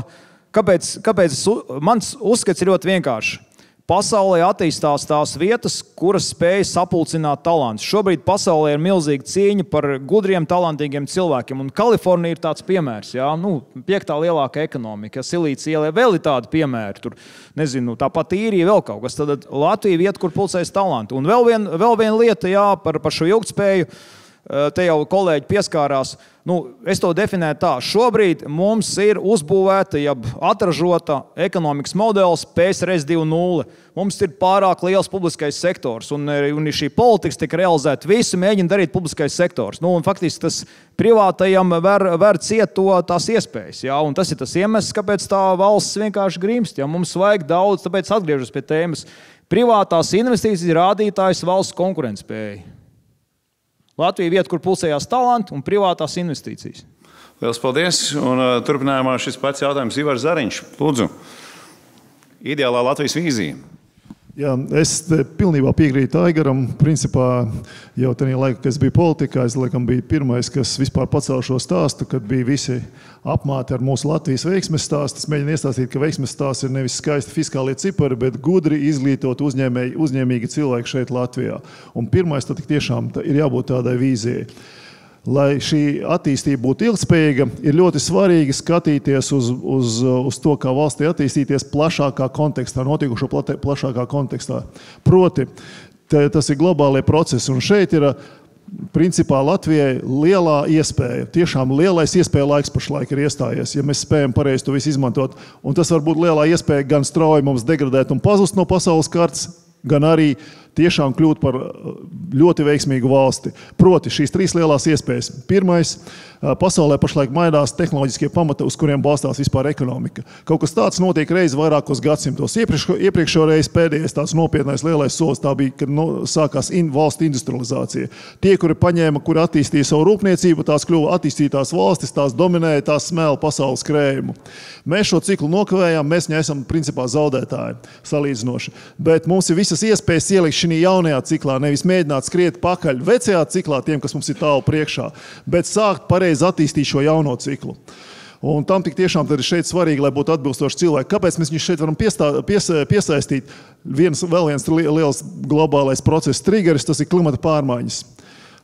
kāpēc mans uzskats ir ļoti vienkārši. Pasaulē attīstās tās vietas, kuras spēj sapulcināt talantus. Šobrīd pasaulē ir milzīga cīņa par gudriem, talantīgiem cilvēkiem. Un Kalifornija ir tāds piemērs. Jā? 5. lielākā ekonomika. Silīcija ielē vēl ir tādi piemēri. Tur, nezinu, tāpat īrija vēl kaut kas. Tad Latvija vieta, kur pulcēs talanti. Un vēl viena lieta jā, par šo ilgtspēju. Te jau kolēģi pieskārās. Es to definēju tā. Šobrīd mums ir uzbūvēta, jeb atražota ekonomikas modelis PSRS 2.0. Mums ir pārāk liels publiskais sektors, un šī politika tika realizēta. Visi mēģina darīt publiskais sektors. Un faktiski tas privātajam var ciet tās iespējas. Jā? Un tas ir tas iemesls, kāpēc tā valsts vienkārši grimst. Ja? Mums vajag daudz, tāpēc atgriežos pie tēmas. Privātās investīcijas ir rādītājs valsts konkurentspēja. Latvija vieta, kur pulsējās talanti un privātās investīcijas. Lielas paldies. Un turpinājumā šis pats jautājums Ivars Zariņš. Lūdzu, ideālā Latvijas vīzija. Jā, es pilnībā piekrītu Aigaram. Principā jau tajā laikā, kad es biju politikā, es laikam biju pirmais, kas vispār pacēla šo stāstu, kad bija visi apmāti ar mūsu Latvijas veiksmes stāstu. Es mēģinu iestāstīt, ka veiksmes stāsts ir nevis skaisti fiskālie cipari, bet gudri izglītot uzņēmīgi cilvēki šeit Latvijā. Un pirmais tad tiešām ir jābūt tādai vīzijai. Lai šī attīstība būtu ilgspējīga, ir ļoti svarīgi skatīties uz to, kā valstī attīstīties plašākā kontekstā, notikušo plašākā kontekstā. Proti, tas ir globālie procesi, un šeit ir principā Latvijai lielā iespēja, tiešām lielais iespēja laiks pašlaik ir iestājies, ja mēs spējam pareizi to visu izmantot. Un tas var būt lielā iespēja gan strauji mums degradēt un pazust no pasaules kartes, gan arī tiešām kļūt par ļoti veiksmīgu valsti. Proti, šīs 3 lielās iespējas. Pirmais, pasaulē pašlaik mainās tehnoloģiskie pamati, uz kuriem balstās vispār ekonomika. Kaut kas tāds notiek reizi vairākos gadsimtos. Iepriekšējo reizi pēdējais tāds nopietnais lielais solis, tā bija, kad sākās valstu industrializācija. Tie, kuri attīstīja savu rūpniecību, tās kļuva attīstītās valstis, tās dominēja, tās smēla pasaules krējumu. Mēs šo ciklu nokavējām, mēs esam principā zaudētāji salīdzinoši. Bet mums ir visas iespējas ielikt šī jaunajā ciklā, nevis mēģināt skriet pakaļ vecajā ciklā tiem, kas mums ir tālu priekšā, bet sākt pareizi attīstīt šo jauno ciklu. Un tam tik tiešām ir šeit svarīgi, lai būtu atbilstoši cilvēki. Kāpēc mēs viņus šeit varam piesaistīt? Vēl viens liels globālais process triggeris, tas ir klimata pārmaiņas.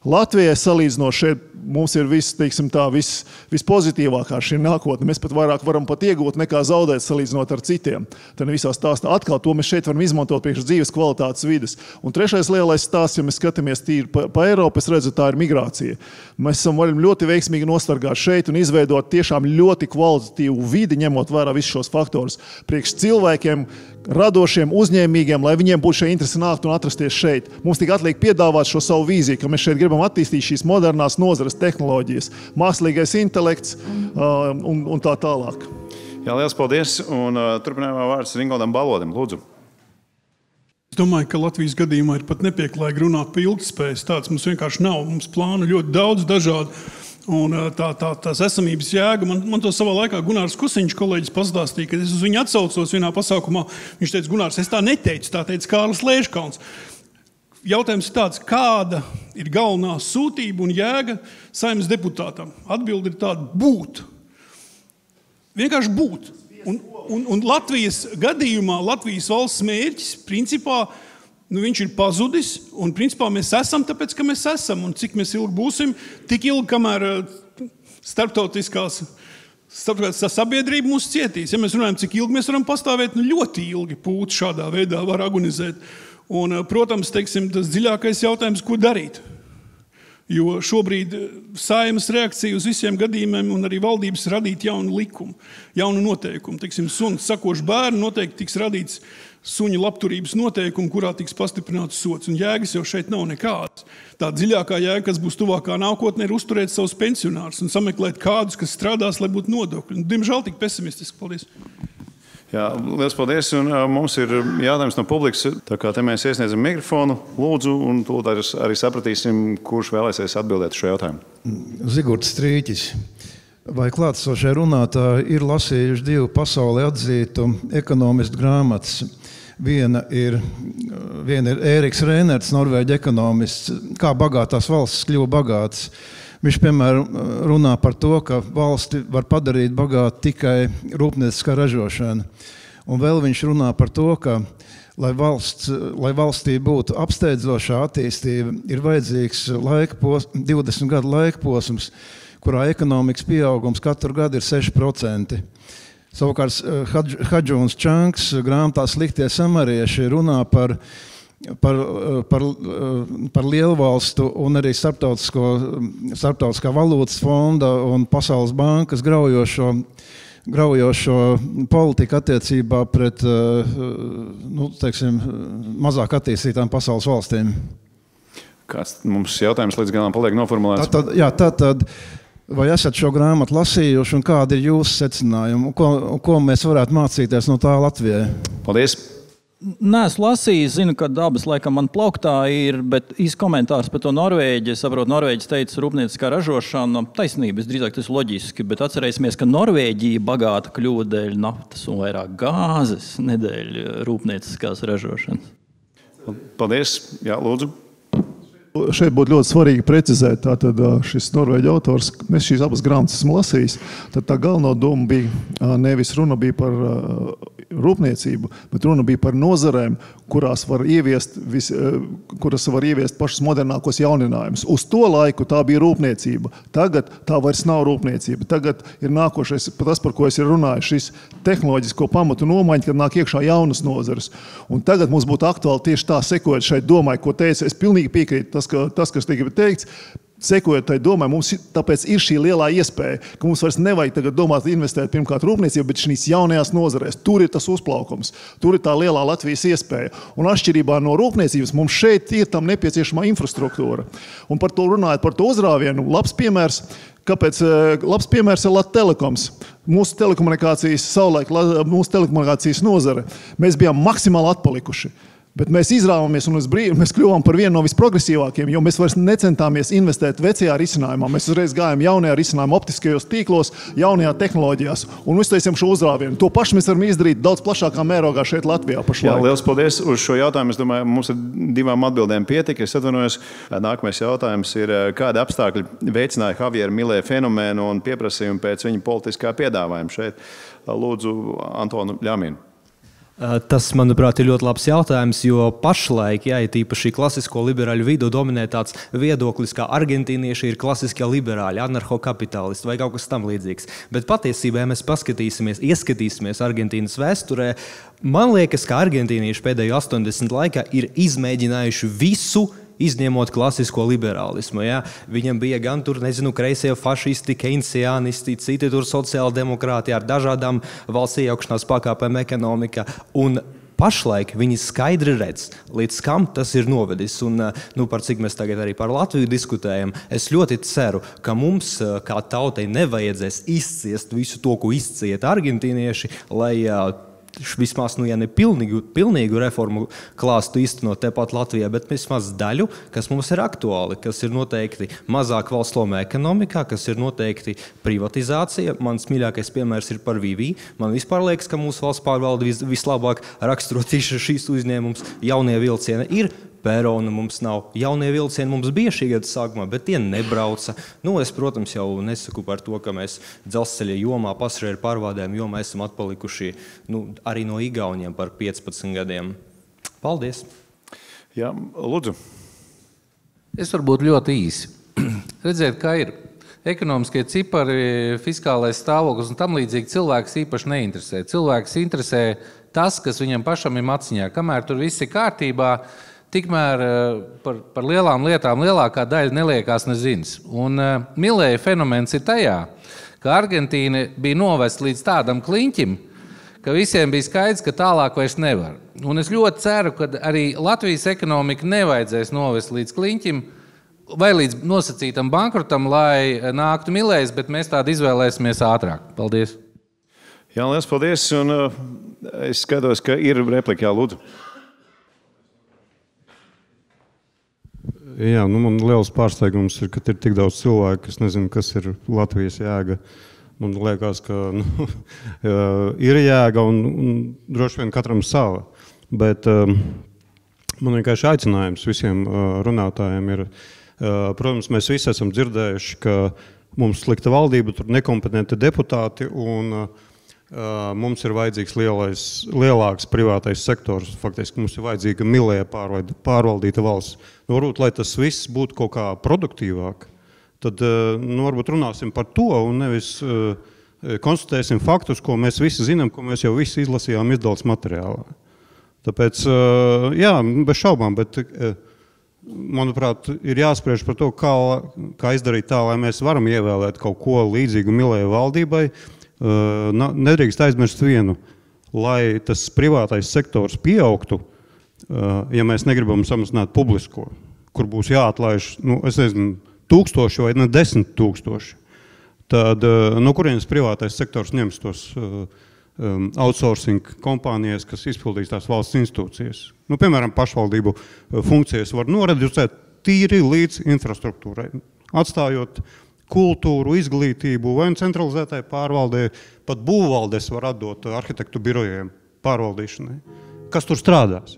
Latvijai salīdzinoši šeit mums ir vispozitīvākā šī nākotne. Mēs pat vairāk varam iegūt nekā zaudēt salīdzinot ar citiem. Tad visā stāstā atkal to mēs šeit varam izmantot priekš dzīves kvalitātes vides. Un trešais lielais stāsts, ja mēs skatāmies tīri pa Eiropu, es redzu, tā ir migrācija. Mēs esam ļoti veiksmīgi nostargāt šeit un izveidot tiešām ļoti kvalitatīvu vidi, ņemot vērā visus šos faktorus. Priekš cilvēkiem, radošiem, uzņēmīgiem, lai viņiem būtu šī interese nākt un atrasties šeit. Mums tik atliek piedāvāt šo savu vīziju, ka mēs šeit gribam attīstīt šīs modernās nozares tehnoloģijas, mākslīgais intelekts un tā tālāk. Jā, liels paldies. Un turpinājumā vārds Ringoldam Balodim. Lūdzu. Es domāju, ka Latvijas gadījumā ir pat nepieklājīgi runāt par ilgtspējas. Tāds mums vienkārši nav. Mums plānu ļoti daudz dažādu. Un tās esamības jēga, man to savā laikā Gunārs Kusiņš kolēģis pastāstīja, kad es uz viņu atsaucos vienā pasākumā. Viņš teica, Gunārs, es tā neteicu, tā teica Kārlis Lēškalns. Jautājums ir tāds, kāda ir galvenā sūtība un jēga Saeimas deputātam? Atbilde ir tāda – būt. Vienkārši būt. Un Latvijas gadījumā, Latvijas valsts mērķis, principā, viņš ir pazudis, un principā mēs esam tāpēc, ka mēs esam. Un cik mēs ilgi būsim, tik ilgi, kamēr starptautiskā sabiedrība mūs cietīs. Ja mēs runājam, cik ilgi mēs varam pastāvēt, ļoti ilgi pūti šādā veidā var agonizēt. Un, protams, tas dziļākais jautājums, ko darīt. Jo šobrīd Saeimas reakcija uz visiem gadījumiem un arī valdības radīt jaunu likumu, jaunu noteikumu. Suns sakošs bērnu noteikti tiks radīts suņu labturības noteikumu, kurā tiks pastiprināts sots. Un jēgas jau šeit nav nekādas. Tā dziļākā jēga, kas būs tuvākā nākotnē, ir uzturēt savus pensionārus un sameklēt kādus, kas strādās, lai būtu nodokļi. Diemžēl tik pesimistiski. Paldies. Jā, liels paldies. Un mums ir jautājums no publikas. Tā kā te mēs iesniedzam mikrofonu, lūdzu, un tūlīt arī sapratīsim, kurš vēlēsies atbildēt šo jautājumu. Zigorts Strīķis. Vai klātesošie runātāji ir lasījuši 2 pasaulē atzītu ekonomistu grāmatas? Viena ir Ēriks Reinerts, Norvēģa ekonomists, kā bagātās valstis kļuva bagātas. Viņš, piemēram, runā par to, ka valsti var padarīt bagātu tikai rūpnieciskā ražošana. Un vēl viņš runā par to, ka, lai valstī būtu apsteidzošā attīstība, ir vajadzīgs 20 gadu laikposms, kurā ekonomikas pieaugums katru gadu ir 6%. Savukārt Hadžons Čanks grāmatā Sliktie samarieši runā par lielvalstu un arī starptautiskā valūtas fonda un Pasaules bankas graujošo politiku attiecībā pret mazāk attīstītām pasaules valstīm. Kāds mums jautājums līdz galam paliek noformulēts? Tātad, vai esat šo grāmatu lasījuši un kādi ir jūsu secinājumi? Ko mēs varētu mācīties no tā Latvijai? Paldies! Neesmu lasījis, zinu, ka abas laikam man plauktā ir, bet īsts komentārs par to Norvēģi. Es saprotu, Norvēģis teica rūpnieciskā ražošana. Taisnība, drīzāk tas ir loģiski, bet atcerēsimies, ka Norvēģija bagāta kļuva dēļ naftas un vairāk gāzes, ne dēļ rūpnieciskās ražošanas. Paldies! Jā, lūdzu! Šeit būtu ļoti svarīgi precizēt, tātad šis norvēģu autors, mēs šīs abas grāmatas esmu lasījis, tad tā galvenā doma bija, nevis runa bija par rūpniecību, bet runa bija par nozarēm, kuras var ieviest pašus modernākos jauninājumus. Uz to laiku tā bija rūpniecība, tagad tā vairs nav rūpniecība. Tagad ir nākošais, tas, par ko es ir runāju, šis tehnoloģisko pamatu nomaiņa, kad nāk iekšā jaunas nozares. Un tagad mums būtu aktuāli tieši tā sekojot šai domai, ko teica, es pilnīgi piekrītu. Tas, kas tika teikts, sekojot tai domai, mums tāpēc ir šī lielā iespēja, ka mums vairs nevajag tagad domāt investēt pirmkārt rūpniecību, bet šīs jaunajās nozarēs. Tur ir tas uzplaukums, tur ir tā lielā Latvijas iespēja. Un atšķirībā no rūpniecības mums šeit ir tam nepieciešamā infrastruktūra. Un par to runājot, par to uzrāvienu, labs piemērs. Kāpēc? Labs piemērs ir Latvijas Telekoms. Mūsu telekomunikācijas nozare. Mēs bijām maksimāli atpalikuši. Bet mēs izrāvāmies un mēs kļuvām par vienu no visprogresīvākiem, jo mēs vairs necentāmies investēt vecajā risinājumā. Mēs uzreiz gājām jaunajā risinājumā, optiskajos tīklos, jaunajā tehnoloģijās un uztaisījām šo uzrāvienu. To pašu mēs varam izdarīt daudz plašākā mērogā šeit Latvijā pašlaik. Jā, liels paldies uz šo jautājumu. Es domāju, mums ir 2 atbildēm pietika. Es atvainojos. Nākamais jautājums ir, kādi apstākļi veicināja Javieru Milē fenomēnu un pieprasījumu pēc viņa politiskā piedāvājuma šeit? Lūdzu, Antonu Ļaminu. Tas, manuprāt, ir ļoti labs jautājums, jo pašlaik, ja tīpaši klasisko liberāļu vidū dominē tāds viedoklis, kā argentīnieši ir klasiskie liberāļi, anarcho-kapitālisti vai kaut kas tam līdzīgs. Bet patiesībā, ja mēs ieskatīsimies Argentīnas vēsturē, man liekas, ka argentīnieši pēdējo 80 laikā ir izmēģinājuši visu, izņemot klasisko liberālismu. Ja? Viņam bija gan tur, kreisie fašisti, keinsiānisti, citi tur sociāldemokrāti ar dažādām valsts iejaukšanās pakāpēm ekonomikā. Un pašlaik viņi skaidri redz, līdz kam tas ir novedis. Un, par cik mēs tagad arī par Latviju diskutējam, es ļoti ceru, ka mums kā tautai nevajadzēs izciest visu to, ko izcieta argentīnieši, lai vismaz, ja ne pilnīgu reformu klāstu īstenot tepat Latvijā, bet vismaz daļu, kas mums ir aktuāli, kas ir noteikti mazāk valsts loma ekonomikā, kas ir noteikti privatizācija. Mans mīļākais piemērs ir par Vivī. Man vispār liekas, ka mūsu valsts pārvalde vislabāk raksturo tieši šīs uzņēmums. Jaunie vilcieni ir. Perona mums nav. Jaunie vilcieni mums bija šī gada sākumā, bet tie nebrauca. Es, protams, jau nesaku par to, ka mēs dzelzceļa jomā, pasažieru pārvadēm jomā esam atpalikuši arī no Igauniem par 15 gadiem. Paldies! Jā, lūdzu. Es varbūt ļoti īsi. Redziet, kā ir. Ekonomiskie cipari, fiskālais stāvoklis un tam līdzīgi cilvēks īpaši neinteresē. Cilvēks interesē tas, kas viņam pašam ir maciņā. Kamēr tur viss ir kārtībā, tikmēr par lielām lietām lielākā daļa neliekās nezins. Un Milēja fenomens ir tajā, ka Argentīna bija novesta līdz tādam kliņķim, ka visiem bija skaidrs, ka tālāk vairs nevar. Un es ļoti ceru, ka arī Latvijas ekonomika nevajadzēs novest līdz kliņķim vai līdz nosacītam bankrotam, lai nāktu Milējs, bet mēs tādu izvēlēsimies ātrāk. Paldies! Jā, liels paldies! Un es skatos, ka ir replika, jā, lūdzu. Jā, man liels pārsteigums ir, ka ir tik daudz cilvēku, kas nezinu, kas ir Latvijas jēga. Man liekas, ka ir jēga un droši vien katram sava. Bet man vienkārši aicinājums visiem runātājiem ir Protams, mēs visi esam dzirdējuši, ka mums slikta valdība, tur nekompetenti deputāti un mums ir vajadzīgs lielāks privātais sektors. Faktiski mums ir vajadzīga milēja pārvaldīta valsts. Varbūt, lai tas viss būtu kaut kā produktīvāk, tad varbūt runāsim par to un nevis konstatēsim faktus, ko mēs visi zinām, ko mēs jau visi izlasījām izdales materiālā. Tāpēc, jā, bez šaubām, bet, manuprāt, ir jāspriež par to, kā izdarīt tā, lai mēs varam ievēlēt kaut ko līdzīgu milēja valdībai. Nedrīkst aizmirst vienu, lai tas privātais sektors pieaugtu, ja mēs negribam samazināt publisko, kur būs jāatlaiž, es nezinu, 1000 vai ne 10 000, tad no kurienes privātais sektors ņems tos outsourcing kompānijas, kas izpildīs tās valsts institūcijas. Piemēram, pašvaldību funkcijas var noreducēt tīri līdz infrastruktūrai, atstājot kultūru, izglītību vai centralizētai pārvaldē, pat būvvaldes var atdot arhitektu birojiem pārvaldīšanai. Kas tur strādās?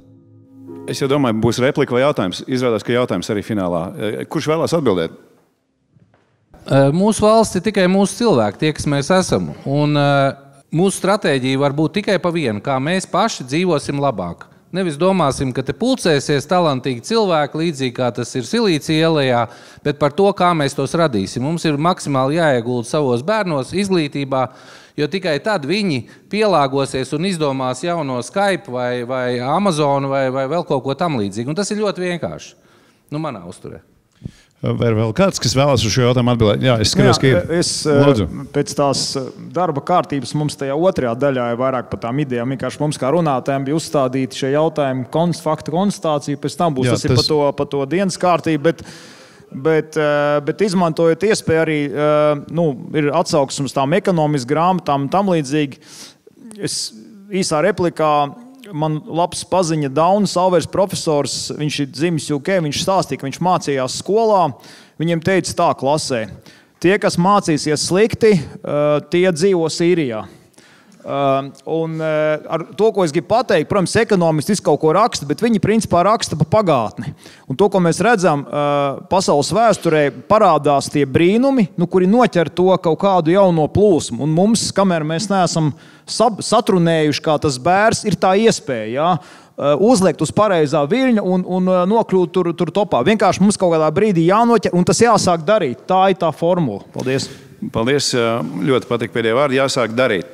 Es jau domāju, būs replika vai jautājums. Izrādās, ka jautājums arī finālā. Kurš vēlās atbildēt? Mūsu valsts ir tikai mūsu cilvēki, tie, kas mēs esam. Un mūsu stratēģija var būt tikai pa vienu, kā mēs paši dzīvosim labāk. Nevis domāsim, ka te pulcēsies talantīgi cilvēki, līdzīgi kā tas ir Silīcija ielejā, bet par to, kā mēs tos radīsim. Mums ir maksimāli jāiegulda savos bērnos, izglītībā, jo tikai tad viņi pielāgosies un izdomās jauno Skype vai Amazon vai vēl kaut ko tam līdzīgi. Un tas ir ļoti vienkārši. Manā uzturē. Vai ir vēl kāds, kas vēlas uz šo jautājumu atbildēt? Jā, es skatos, ka ir. Pēc tās darba kārtības mums tajā otrajā daļā ir vairāk par tām idejām. Vienkārši mums kā runātājiem bija uzstādīti šie jautājumi, faktu konstatācija, pēc tam būs tas ir par to dienas kārtību, bet izmantojot iespēju arī, ir atsauksmes tām ekonomiskas grāmatām un tam līdzīgi. Es īsā replikā man labs paziņa Daunas Alvers profesors, viņš ir dzimis UK, viņš stāstīja, ka viņš mācījās skolā. Viņiem teica tā klasē: tie, kas mācīsies slikti, tie dzīvo Sīrijā. Un ar to, ko es gribu pateikt, protams, ekonomisti kaut ko raksta, bet viņi principā raksta pa pagātni. Un to, ko mēs redzam pasaules vēsturē, parādās tie brīnumi, kuri noķer to kaut kādu jauno plūsmu. Un mums, kamēr mēs neesam satrunējuši, kā tas bērs, ir tā iespēja, uzliekt uz pareizā viļņa un nokļūt tur topā. Vienkārši mums kaut kādā brīdī jānoķer, un tas jāsāk darīt. Tā ir tā formula. Paldies. Paldies. Ļoti patīk pēdējie vārdi. Jāsāk darīt.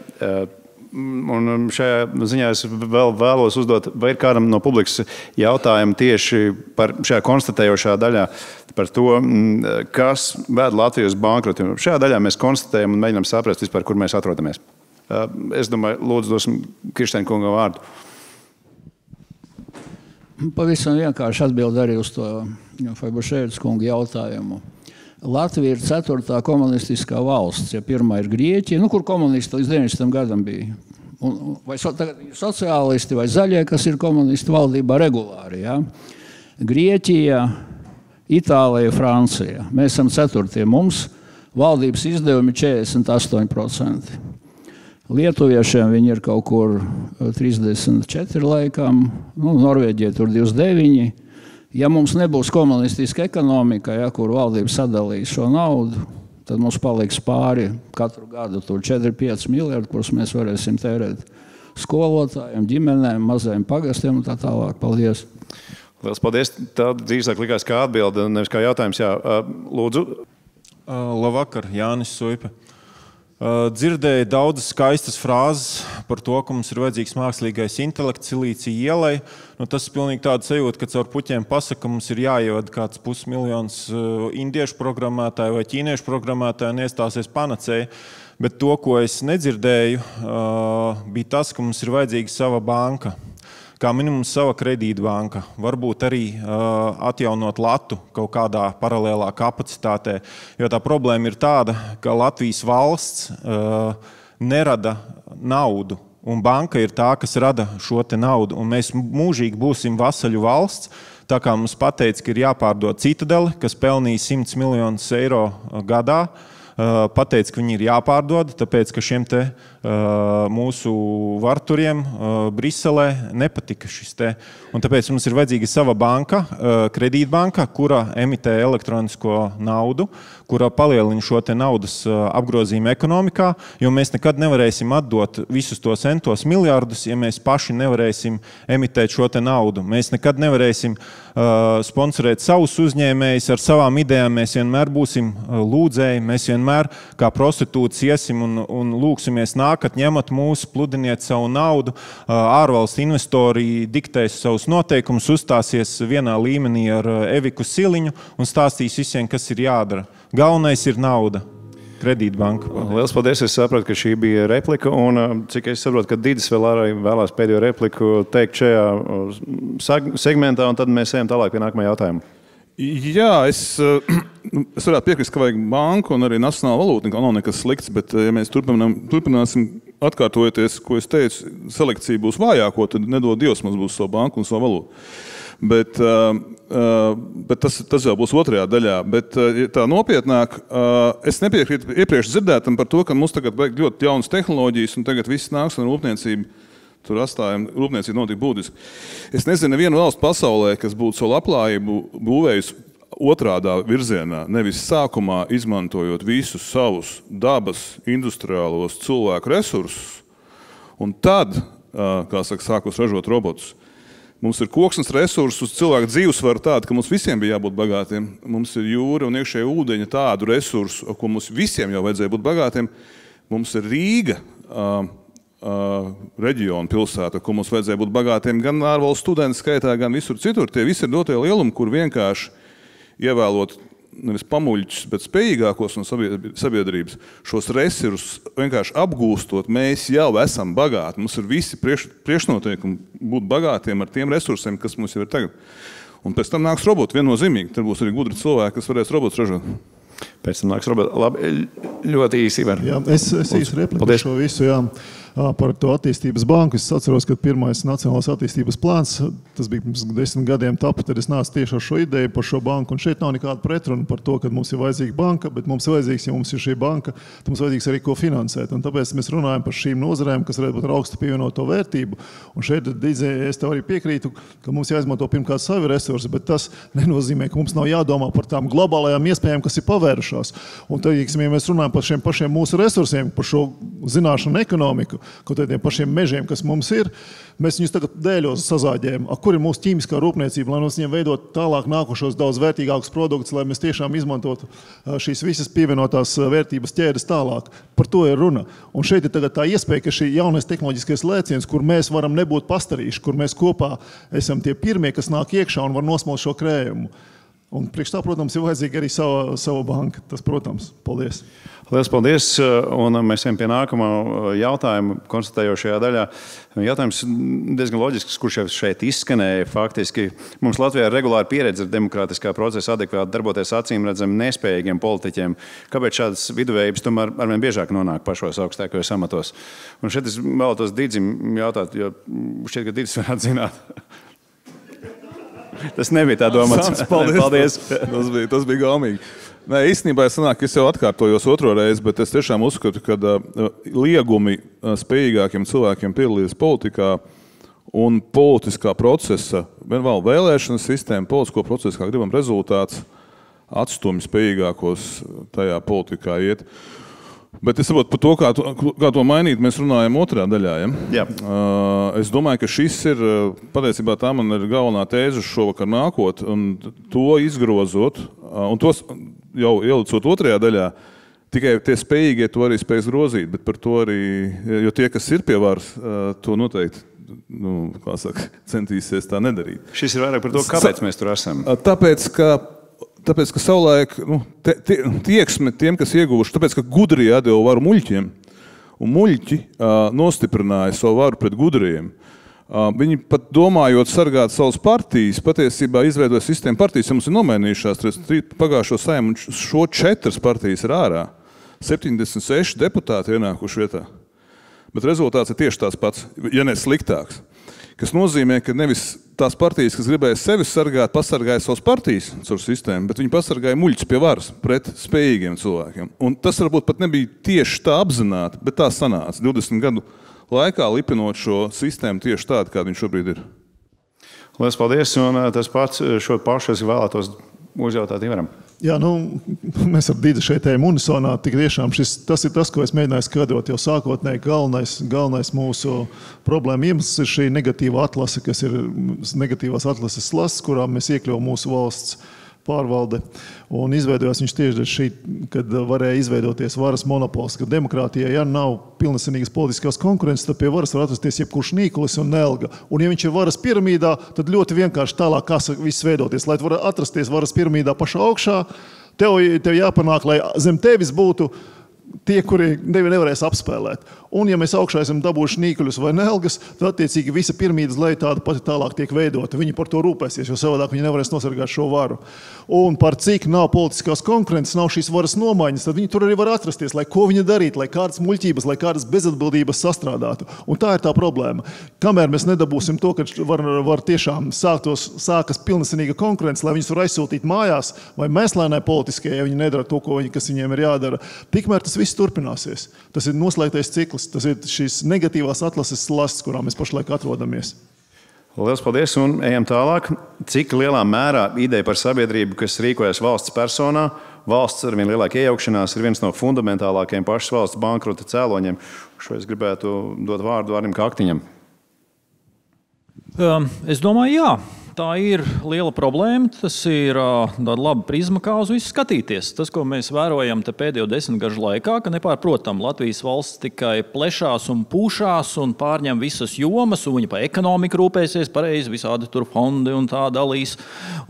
Un šajā ziņā es vēl vēlos uzdot, vai ir kādam no publikas jautājumu tieši par šajā konstatējošā daļā, par to, kas ved Latviju uz bankrotu. Šajā daļā mēs konstatējam un mēģinām saprast vispār, kur mēs atrodamies. Es domāju, lūdzu, dosim Kirsteina kungam vārdu. Pavisam vienkārši atbild arī uz to Faibušēviča kunga jautājumu. Latvija ir 4. komunistiskā valsts, ja pirmā ir Grieķija, kur komunisti līdz 90. gadam bija. Vai tagad ir sociālisti vai zaļie, kas ir komunisti valdībā regulāri. Ja? Grieķija, Itālija, Francija. Mēs esam 4. Mums valdības izdevumi 48%. Lietuviešiem viņi ir kaut kur 34 laikam, Norvēģija tur 29. Ja mums nebūs komunistiska ekonomika, kur valdība sadalīs šo naudu, tad mums paliks pāri katru gadu 4-5 miljardi, kurus mēs varēsim tērēt skolotājiem, ģimenēm, mazajiem pagastiem un tā tālāk. Paldies! Lielas paldies! Tā drīzāk likās kā atbilde, nevis kā jautājums. Jā, lūdzu. Labvakar, Jānis Suipe. Dzirdēju daudzas skaistas frāzes par to, ka mums ir vajadzīgs mākslīgais intelekts Silīcija ielai. Tas ir pilnīgi tāda sajūta, ka caur puķiem pasaka, ka mums ir jāievada kāds 500 000 indiešu programmētāju vai ķīniešu programmētāju un iestāsies panacēja. Bet to, ko es nedzirdēju, bija tas, ka mums ir vajadzīga sava banka. Kā minimums sava kredītbanka, varbūt arī atjaunot latu kaut kādā paralēlā kapacitātē. Jo tā problēma ir tāda, ka Latvijas valsts nerada naudu, un banka ir tā, kas rada šo te naudu. Un mēs mūžīgi būsim vasaļu valsts, tā kā mums pateica, ka ir jāpārdod Citadele, kas pelnīja 100 miljonus eiro gadā. Pateica, ka viņi ir jāpārdod, tāpēc, ka šiem te mūsu varturiem Briselē nepatika šis te. Un tāpēc mums ir vajadzīga sava banka, kredītbanka, kura emitē elektronisko naudu, kura palielina šo te naudas apgrozījumu ekonomikā, jo mēs nekad nevarēsim atdot visus tos centos miljārdus, ja mēs paši nevarēsim emitēt šo te naudu. Mēs nekad nevarēsim sponsorēt savus uzņēmējus ar savām idejām, mēs vienmēr būsim lūdzēji, mēs vienmēr kā prostitūts iesim un lūksimies nākat, ņemat mūsu, pludiniet savu naudu, ārvalstu investori diktēs savus noteikumus, uzstāsies vienā līmenī ar Eviku Siliņu un stāstīs visiem, kas ir jādara. Galvenais ir nauda. Kredītbanka. Liels paldies, es sapratu, ka šī bija replika, un cik es saprotu, ka Didis vēlās pēdējo repliku teikt šajā segmentā, un tad mēs ejam tālāk pie nākamā jautājuma. Jā, es varētu piekrist, ka vajag banku un arī nacionālu valūtu, nav nekas slikts, bet ja mēs turpināsim atkārtojoties, ko es teicu, selekcija būs vājāko, tad nedod Dievs mums būs savu banku un savu valūtu. Bet tas jau būs otrajā daļā. Bet tā nopietnāk, es nepiekrītu iepriekš dzirdētam par to, ka mums tagad vajag ļoti jaunas tehnoloģijas un tagad viss nāks un rūpniecība. Tur atstājam, rūpniecība notika būtiski. Es nezinu nevienu valstu pasaulē, kas būtu savu labklājību būvējusi otrādā virzienā, nevis sākumā izmantojot visus savus dabas, industriālos cilvēku resursus, un tad, kā saka, sākos ražot robotus. Mums ir koksnes resursus, cilvēku dzīvesvaru tāda, ka mums visiem bija jābūt bagātiem. Mums ir jūra un iekšēja ūdeņa tādu resursu, ko mums visiem jau vajadzēja būt bagātiem. Mums ir Rīga reģiona pilsēta, ko mums vajadzēja būt bagātiem gan ārvalstu studentu skaitā, gan visur citur. Tie visi ir dotie lielumi, kur vienkārši ievēlot nevis pamuļķus, bet spējīgākos no sabiedrības. Šos resursus vienkārši apgūstot, mēs jau esam bagāti. Mums ir visi priekšnoteikumi būt bagātiem ar tiem resursiem, kas mums jau ir tagad. Un pēc tam nāks roboti viennozīmīgi. Tad būs arī gudri cilvēki, kas varēs robotus ražot. Pēc tam nāks roboti. Labi, ļoti īsi, Ivar. Jā, es īsti repliku šo visu, jā. Par to attīstības banku. Es atceros, ka pirmais nacionālās attīstības plāns, tas bija pirms 10 gadiem tapu, tad es nācu tieši ar šo ideju par šo banku. Un šeit nav nekāda pretruna par to, ka mums ir vajadzīga banka, bet mums ir vajadzīgs, ja mums ir šī banka, tad mums vajadzīgs arī ko finansēt. Un tāpēc mēs runājam par šīm nozarēm, kas varētu būt ar augstu pievienoto vērtību. Un šeit, es tev arī piekrītu, ka mums jāizmanto pirmkārt savi resursi, bet tas nenozīmē, ka mums nav jādomā par tām globālajām iespējām, kas ir pavērušās. Un tad, ja mēs runājam par šiem pašiem mūsu resursiem, par šo zināšanu ekonomiku, kaut tādiem pašiem mežiem, kas mums ir, mēs viņus tagad dēļos sazāģējam. Kur ir mūsu ķīmiskā rūpniecība, lai mēs viņiem veidot tālāk nākošos daudz vērtīgākus produktus, lai mēs tiešām izmantotu šīs visas pievienotās vērtības ķēdes tālāk. Par to ir runa. Un šeit ir tagad tā iespēja, ka šī jaunais tehnoloģiskais lēciens, kur mēs varam nebūt pastarīši, kur mēs kopā esam tie pirmie, kas nāk iekšā un var nosmalt šo krējumu. Un priekš tā, protams, ir vajadzīga arī sava banka. Tas, protams, paldies. Lielas paldies, un mēs ejam pie nākamā jautājuma konstatējošajā daļā. Jautājums diezgan loģisks, kurš jau šeit izskanēja. Faktiski mums Latvijā ir regulāra pieredze ar demokrātiskā procesa adekvāti darboties acīm redzam nespējīgiem politiķiem. Kāpēc šādas viduvējības tomēr arvien biežāk nonāk pašos augstākajos amatos? Un šeit es vēlētos Didzim jautāt, jo šķiet, ka Didis varētu zināt. Tas nebija tā domāts. Paldies. Tas bija gaumīgi. Nē, īstenībā es jau atkārtojos otro reizi, bet es tiešām uzskatu, ka liegumi spējīgākiem cilvēkiem piedalīties politikā un politiskā procesa, vēl vēlēšanas sistēma, politisko procesu, kā gribam rezultāts, atstumj spējīgākos tajā politikā iet. Bet es saprotu par to, kā to mainīt, mēs runājam otrā daļā. Ja? Es domāju, ka šis ir, patiesībā tā man ir galvenā tēze šovakar nākot, un to izgrozot, un tos jau ielicot otrajā daļā, tikai tie spējīgie to arī spējas grozīt, bet par to arī, jo tie, kas ir pie varas, to noteikti, centīsies tā nedarīt. Šis ir vairāk par to, kāpēc mēs tur esam. Tāpēc, ka savulaik tieksme tiem, kas ieguvuši, tāpēc, ka gudrie atdeva varu muļķiem, un muļķi nostiprināja savu varu pret gudriem. Viņi pat domājot sargāt savas partijas, patiesībā izveidoja sistēmu partijas, ja mums ir nomainījušās pagājušo Saeimu, un šo 4 partijas ir ārā. 76 deputāti ienākuši vietā. Bet rezultāts ir tieši tās pats, ja ne sliktāks. kas nozīmē, ka nevis tās partijas, kas gribēja sevi sargāt, pasargāja savas partijas caur sistēmu, bet viņi pasargāja muļķus pie varas pret spējīgiem cilvēkiem. Un tas varbūt pat nebija tieši tā apzināti, bet tā sanāca 20 gadu laikā lipinot šo sistēmu tieši tādu, kāda viņš šobrīd ir. Lielas paldies, un tas pats šo pašu es vēlētos uzjautāt Ivaram. Jā, mēs ar Dīdu šeit ejam unisonā. Tik tiešām tas ir tas, ko es mēģināju skaidrot jau sākotnēji. Galvenais mūsu problēma iemesls ir šī negatīva atlase, kas ir negatīvās atlases slasts, kurā mēs iekļuvām mūsu valsts pārvalde. Un izveidojās viņš tieši šī, kad varēja izveidoties varas monopols, ka demokrātijā, ja nav pilnvērtīgas politiskās konkurences, tad pie varas var atrasties jebkurš nīkulis un nelga. Un ja viņš ir varas piramīdā, tad ļoti vienkārši tālāk, kā viss veidoties. Lai var atrasties varas piramīdā pašā augšā, tev jāpanāk, lai zem tevis būtu tie, kuri nevarēs apspēlēt. Un, ja mēs augšā esam dabūjuši nīkuļus vai nelgas, tad attiecīgi visa piramīdas leja tāda pati tālāk tiek veidota. Viņi par to rūpēsies, jo savādāk viņi nevarēs nosargāt šo varu. Un par cik nav politiskās konkurences, nav šīs varas nomaiņas, tad viņi tur arī var atrasties, lai ko viņi darītu, lai kādas muļķības, lai kādas bezatbildības sastrādātu. Un tā ir tā problēma. Kamēr mēs nedabūsim to, ka var tiešām sākas pilnvērtīga konkurence, lai viņus var aizsūtīt mājās vai mēslēnai politiskajai, ja viņi nedara to, kas viņiem ir jādara, tikmēr tas viss turpināsies. Tas ir noslēgtais cikls. Tas ir šīs negatīvās atlases slasts, kurā mēs pašlaik atrodamies. Lielas paldies, un ejam tālāk. Cik lielā mērā ideja par sabiedrību, kas rīkojas valsts personā, valsts ar vien lielāku iejaukšanās, ir viens no fundamentālākajiem pašas valsts bankrota cēloņiem? Šo es gribētu dot vārdu Arnim Kaktiņam. Es domāju, jā. Tā ir liela problēma. Tas ir tāda laba prizma, kā uz visu skatīties. Tas, ko mēs vērojam te pēdējo 10 gažu laikā, ka nepārprotam Latvijas valsts tikai plešās un pūšās un pārņem visas jomas, un viņi pa ekonomiku rūpēsies pareizi, visādi tur fondi un tā dalīs.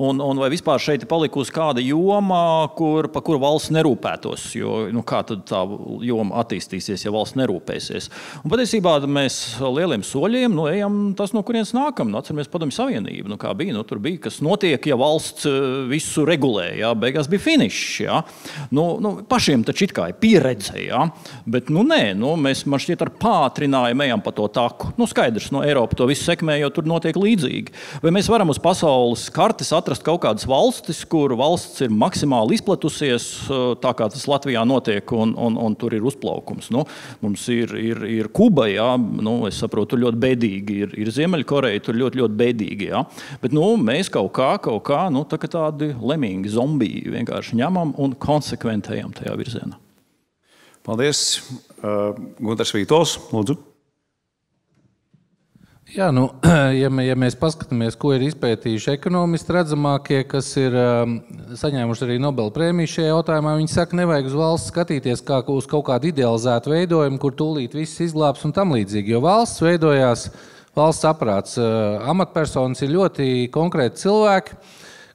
Un vai vispār šeit ir palikusi kāda joma, pa kuru valsts nerūpētos, jo kā tad tā joma attīstīsies, ja valsts nerūpēsies. Un patiesībā mēs lieliem soļiem ejam tas, no kurienes nākam. Atceramies Padomju Savienību. Kā bija? Tur bija, kas notiek, ja valsts visu regulē. Jā? Beigās bija finišs. Jā? Pašiem taču it kā ir pieredze. Jā? Bet nē, mēs man šķiet ar pātrinājumu ejam pa to taku. Skaidrs, Eiropa to visu sekmē, jo tur notiek līdzīgi. Vai mēs varam uz pasaules kartes atrast kaut kādas valstis, kur valsts ir maksimāli izplatusies, tā kā tas Latvijā notiek, un tur ir uzplaukums. Mums ir Kuba, jā? Es saprotu, tur ļoti bēdīgi. Ir Ziemeļkoreja, tur ļoti, ļoti bēdīgi. Jā? Bet mēs kaut kā tā tādi lemīgi zombiji vienkārši ņemam un konsekventējam tajā virzienā. Paldies. Guntars Vītols, lūdzu. Jā, ja mēs paskatāmies, ko ir izpētījuši ekonomisti redzamākie, kas ir saņēmuši arī Nobela prēmiju šajā jautājumā, viņi saka, nevajag uz valsts skatīties kā uz kaut kādu idealizētu veidojumu, kur tūlīt viss izglābs un tam līdzīgi, jo valsts veidojās, valsts aparāts, amatpersonas ir ļoti konkrēti cilvēki,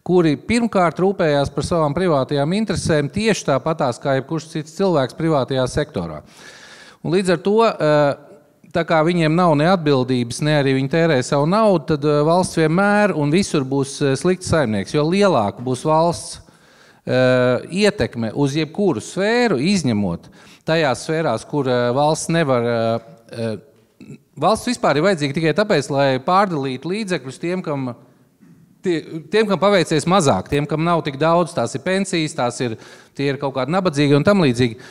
kuri pirmkārt rūpējās par savām privātajām interesēm tieši tāpatās, kā jebkurš cits cilvēks privātajā sektorā. Un līdz ar to, tā kā viņiem nav ne atbildības, ne arī viņi tērē savu naudu, tad valsts vienmēr un visur būs slikts saimnieks, jo lielāka būs valsts ietekme uz jebkuru sfēru, izņemot tajās sfērās, kur valsts nevar. Valsts vispār ir vajadzīga tikai tāpēc, lai pārdalītu līdzekļus tiem, kam paveicies mazāk, tiem, kam nav tik daudz, tās ir pensijas, tie ir kaut kādi nabadzīgi un tam līdzīgi.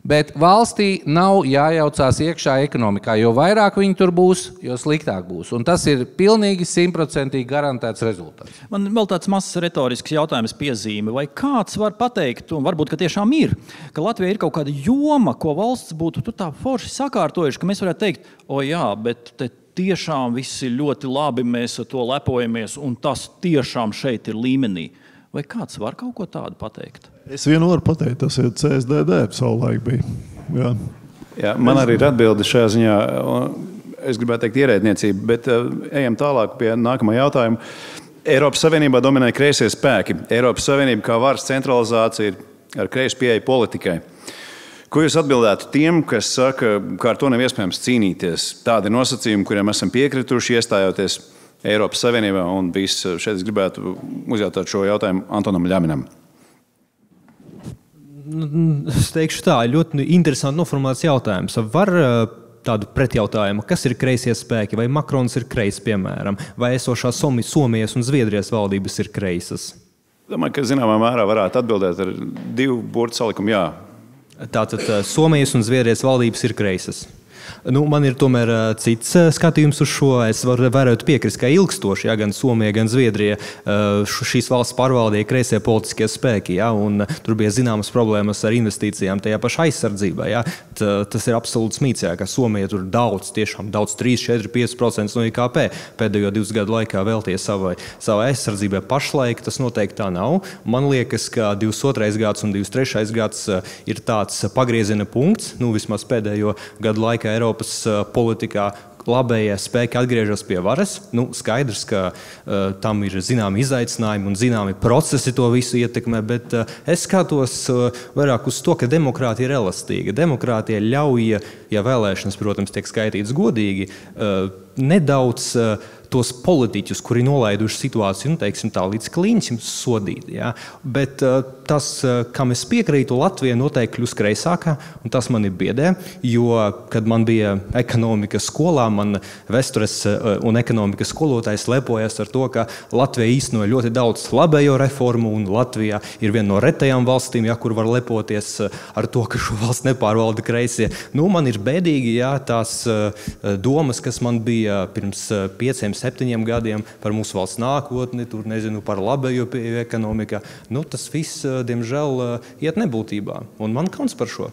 Bet valstī nav jājaucās iekšā ekonomikā, jo vairāk viņi tur būs, jo sliktāk būs. Un tas ir pilnīgi 100% garantēts rezultāts. Man vēl tāds mazs retorisks jautājums piezīme. Vai kāds var pateikt, un varbūt, ka tiešām ir, ka Latvijā ir kaut kāda joma, ko valsts būtu tā forši sakārtojuši, ka mēs varētu teikt, jā, bet te tiešām viss ir ļoti labi, mēs ar to lepojamies, un tas tiešām šeit ir līmenī. Vai kāds var kaut ko tādu pateikt? Es vienu varu pateikt, tas ir CSDD savulaik bija. Jā, man arī ir atbilde šajā ziņā. Es gribētu teikt ierēdniecība, bet ejam tālāk pie nākamā jautājuma. Eiropas Savienībā dominē kreisie spēki. Eiropas Savienība kā varas centralizācija ir ar kreisu pieeju politikai. Ko jūs atbildētu tiem, kas saka, ka ar to nav iespējams cīnīties? Tādi nosacījumi, kuriem esam piekrituši iestājoties Eiropas Savienībā, un viss šeit es gribētu uzjautāt šo jautājumu Antonam Ļaminam. Es teikšu tā, ļoti interesanti noformulēts jautājums. Var tādu pretjautājumu, kas ir kreisie spēki, vai Makrons ir kreis, piemēram, vai esošā Somijas un Zviedrijas valdības ir kreisas? Domāju, ka zināmā mērā varētu atbildēt ar 2 burtu salikumu jā. Tātad Somijas un Zviedrijas valdības ir kreisas. Man ir tomēr cits skatījums uz šo. Es varētu piekrist, ka ilgstoši, gan Somija, gan Zviedrija šīs valsts pārvaldīja kreisie politiskie spēki, un tur bija zināmas problēmas ar investīcijām tajā pašā aizsardzībā. Tas ir absolūts mīts, ka Somija tur tiešām daudz, 3, 4, 5% no IKP pēdējo 2 gadu laikā veltīja savai aizsardzībai. Pašlaik tas noteikti tā nav. Man liekas, ka 22. gads un 23. gads ir tāds pagrieziena punkts, vismaz pēdējo gadu laikā Eiropas politikā labējie spēki atgriežas pie varas. Skaidrs, ka tam ir zināmi izaicinājumi un zināmi procesi to visu ietekmē, bet es skatos vairāk uz to, ka demokrātija ir elastīga. Demokrātija ļauj, ja vēlēšanas, protams, tiek skaitītas godīgi, nedaudz tos politiķus, kuri nolaiduši situāciju, teiksim tā, līdz kliņķim sodīt. Bet tas, kam es piekrītu, Latvija noteikti kļūst kreisākā, un tas mani biedē, jo, kad man bija ekonomikas skolā, man vēstures un ekonomikas skolotājs lepojas ar to, ka Latvija īstenoja ļoti daudz labējo reformu, un Latvija ir viena no retajām valstīm, kur var lepoties ar to, ka šo valsts nepārvalda kreisie. Man ir bēdīgi, tās domas, kas man bija pirms 5, 7 gadiem par mūsu valsts nākotni, par labējo pieeju ekonomikā. Tas viss, diemžēl, iet nebūtībā. Un man kauns par šo.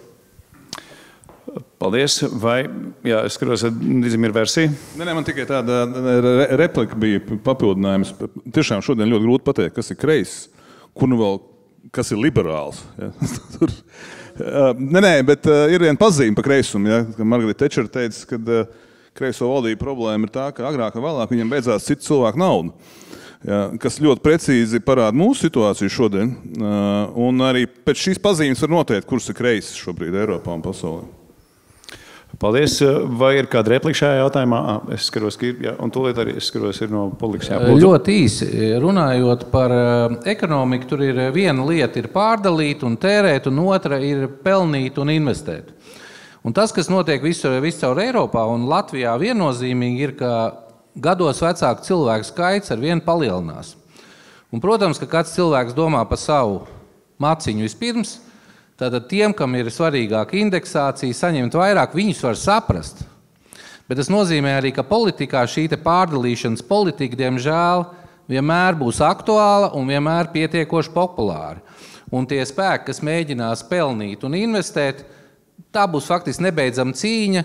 Paldies. Vai, es skatos, Dizim ir versija? Nē, man tikai tāda replika bija papildinājums. Tiešām šodien ļoti grūti pateikt, kas ir kreis, kur vēl, kas ir liberāls. Nē, bet ir viena pazīme pa kreisumu, Margarita Tečera teica, ka kreiso valdību problēma ir tā, ka agrāk vai vēlāk viņam beidzās citu cilvēku naudu, kas ļoti precīzi parāda mūsu situāciju šodien. Un arī pēc šīs pazīmes var noteikt, kurš ir kreis šobrīd Eiropā un pasaulē. Paldies. Vai ir kāda replika šajā jautājumā? Es skatos, ka ir, un tūlīt arī es skatos, ir no politikas. Ļoti īsi. Runājot par ekonomiku, tur ir viena lieta ir pārdalīt un tērēt, un otra ir pelnīt un investēt. Un tas, kas notiek viscaur Eiropā un Latvijā viennozīmīgi ir, ka gados vecāku cilvēku skaits ar vienu palielinās. Un, protams, ka kāds cilvēks domā par savu maciņu vispirms, tātad tiem, kam ir svarīgāka indeksācija, saņemt vairāk, viņus var saprast. Bet tas nozīmē arī, ka politikā šī pārdalīšanas politika, diemžēl, vienmēr būs aktuāla un vienmēr pietiekoši populāra. Un tie spēki, kas mēģinās pelnīt un investēt, tā būs faktiski nebeidzama cīņa.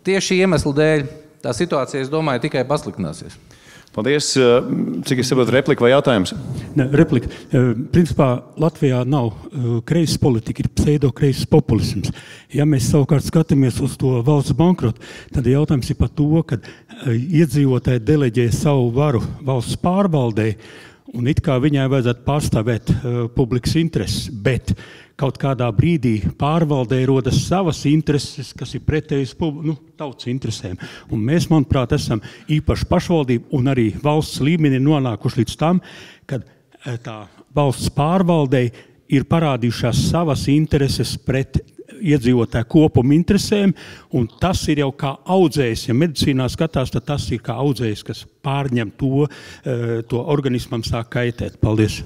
Tieši iemeslu dēļ tā situācija, es domāju, tikai pasliktināsies. Paldies. Cik es saprotu, replika vai jautājums? Ne, replika. Principā Latvijā nav kreisas politika, ir pseidokreisas populisms. Ja mēs savukārt skatāmies uz to valsts bankrotu, tad jautājums ir par to, ka iedzīvotāji deleģē savu varu valsts pārvaldē, un it kā viņai vajadzētu pārstāvēt publikas intereses, bet kaut kādā brīdī pārvaldē rodas savas intereses, kas ir pretējas tautas interesēm. Un mēs, manuprāt, esam īpaši pašvaldību un arī valsts līmenī nonākuši līdz tam, kad tā valsts pārvaldē ir parādījušās savas intereses pret iedzīvotāju kopumu interesēm, un tas ir jau kā audzējs. Ja medicīnā skatās, tad tas ir kā audzējs, kas pārņem to organismam sāk kaitēt. Paldies.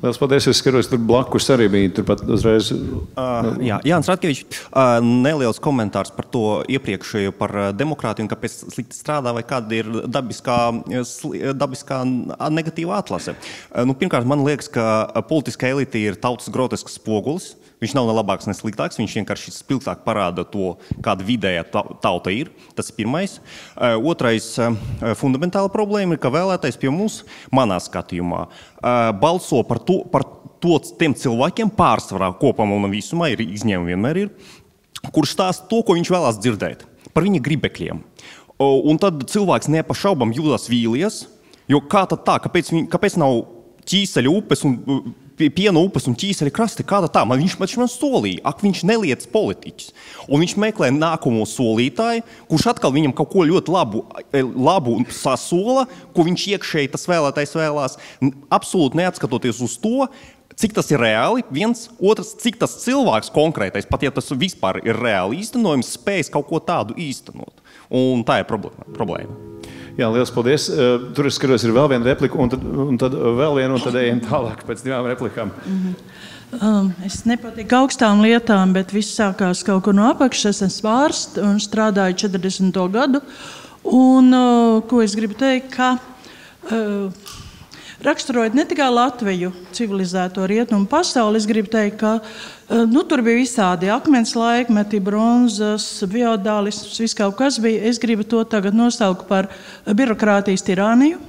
Lielas paldies, es skatos, tur blakus arī bija turpat uzreiz. Jānis Ratkevičs, neliels komentārs par to iepriekšējo par demokrātiju un kāpēc slikti strādā vai kāda ir dabiskā negatīva atlase. Pirmkārt, man liekas, ka politiskā elite ir tautas grotesks spogulis. Viņš nav ne labāks, ne sliktāks, viņš vienkārši spilgtāk parāda to, kāda vidējā tauta ir. Tas ir pirmais. Otrais fundamentāla problēma ir, ka vēlētais pie mums, manā skatījumā, balso par tiem cilvēkiem pārsvarā kopumā un visumā, ir izņēmumi vienmēr ir, kurš stāsta to, ko viņš vēlās dzirdēt, par viņa gribekļiem. Un tad cilvēks nepašaubam jūtas vīlies, jo kā tad tā, kāpēc nav ķīseļa upes un piena upes un ķīseri krasti, kāda tā, viņš man solīja, viņš neliec politiķis. Un viņš meklē nākamo solītāju, kurš atkal viņam kaut ko ļoti labu sasola, ko viņš iekšēji tas vēlētājs vēlās, absolūti neatskatoties uz to, cik tas ir reāli, viens, otrs, cik tas cilvēks konkrētais, pat ja tas vispār ir reāli īstenojums, spējas kaut ko tādu īstenot. Un tā ir problēma. Jā, liels paldies. Tur es skatos, ir vēl viena replika, un tad vēl viena, un tad ejam tālāk pēc 2 replikām. Es nepatīku augstām lietām, bet viss sākās kaut kur no apakšas. Es esmu ārsts un strādāju 40. gadu. Un ko es gribu teikt, ka raksturojot ne tikai Latviju, civilizēto rietumu pasauli, es gribu teikt, ka tur bija visādi akmens laikmeti, bronzas, feodālisms, viss kaut kas bija. Es gribu to tagad nosaukt par birokrātijas tirāniju,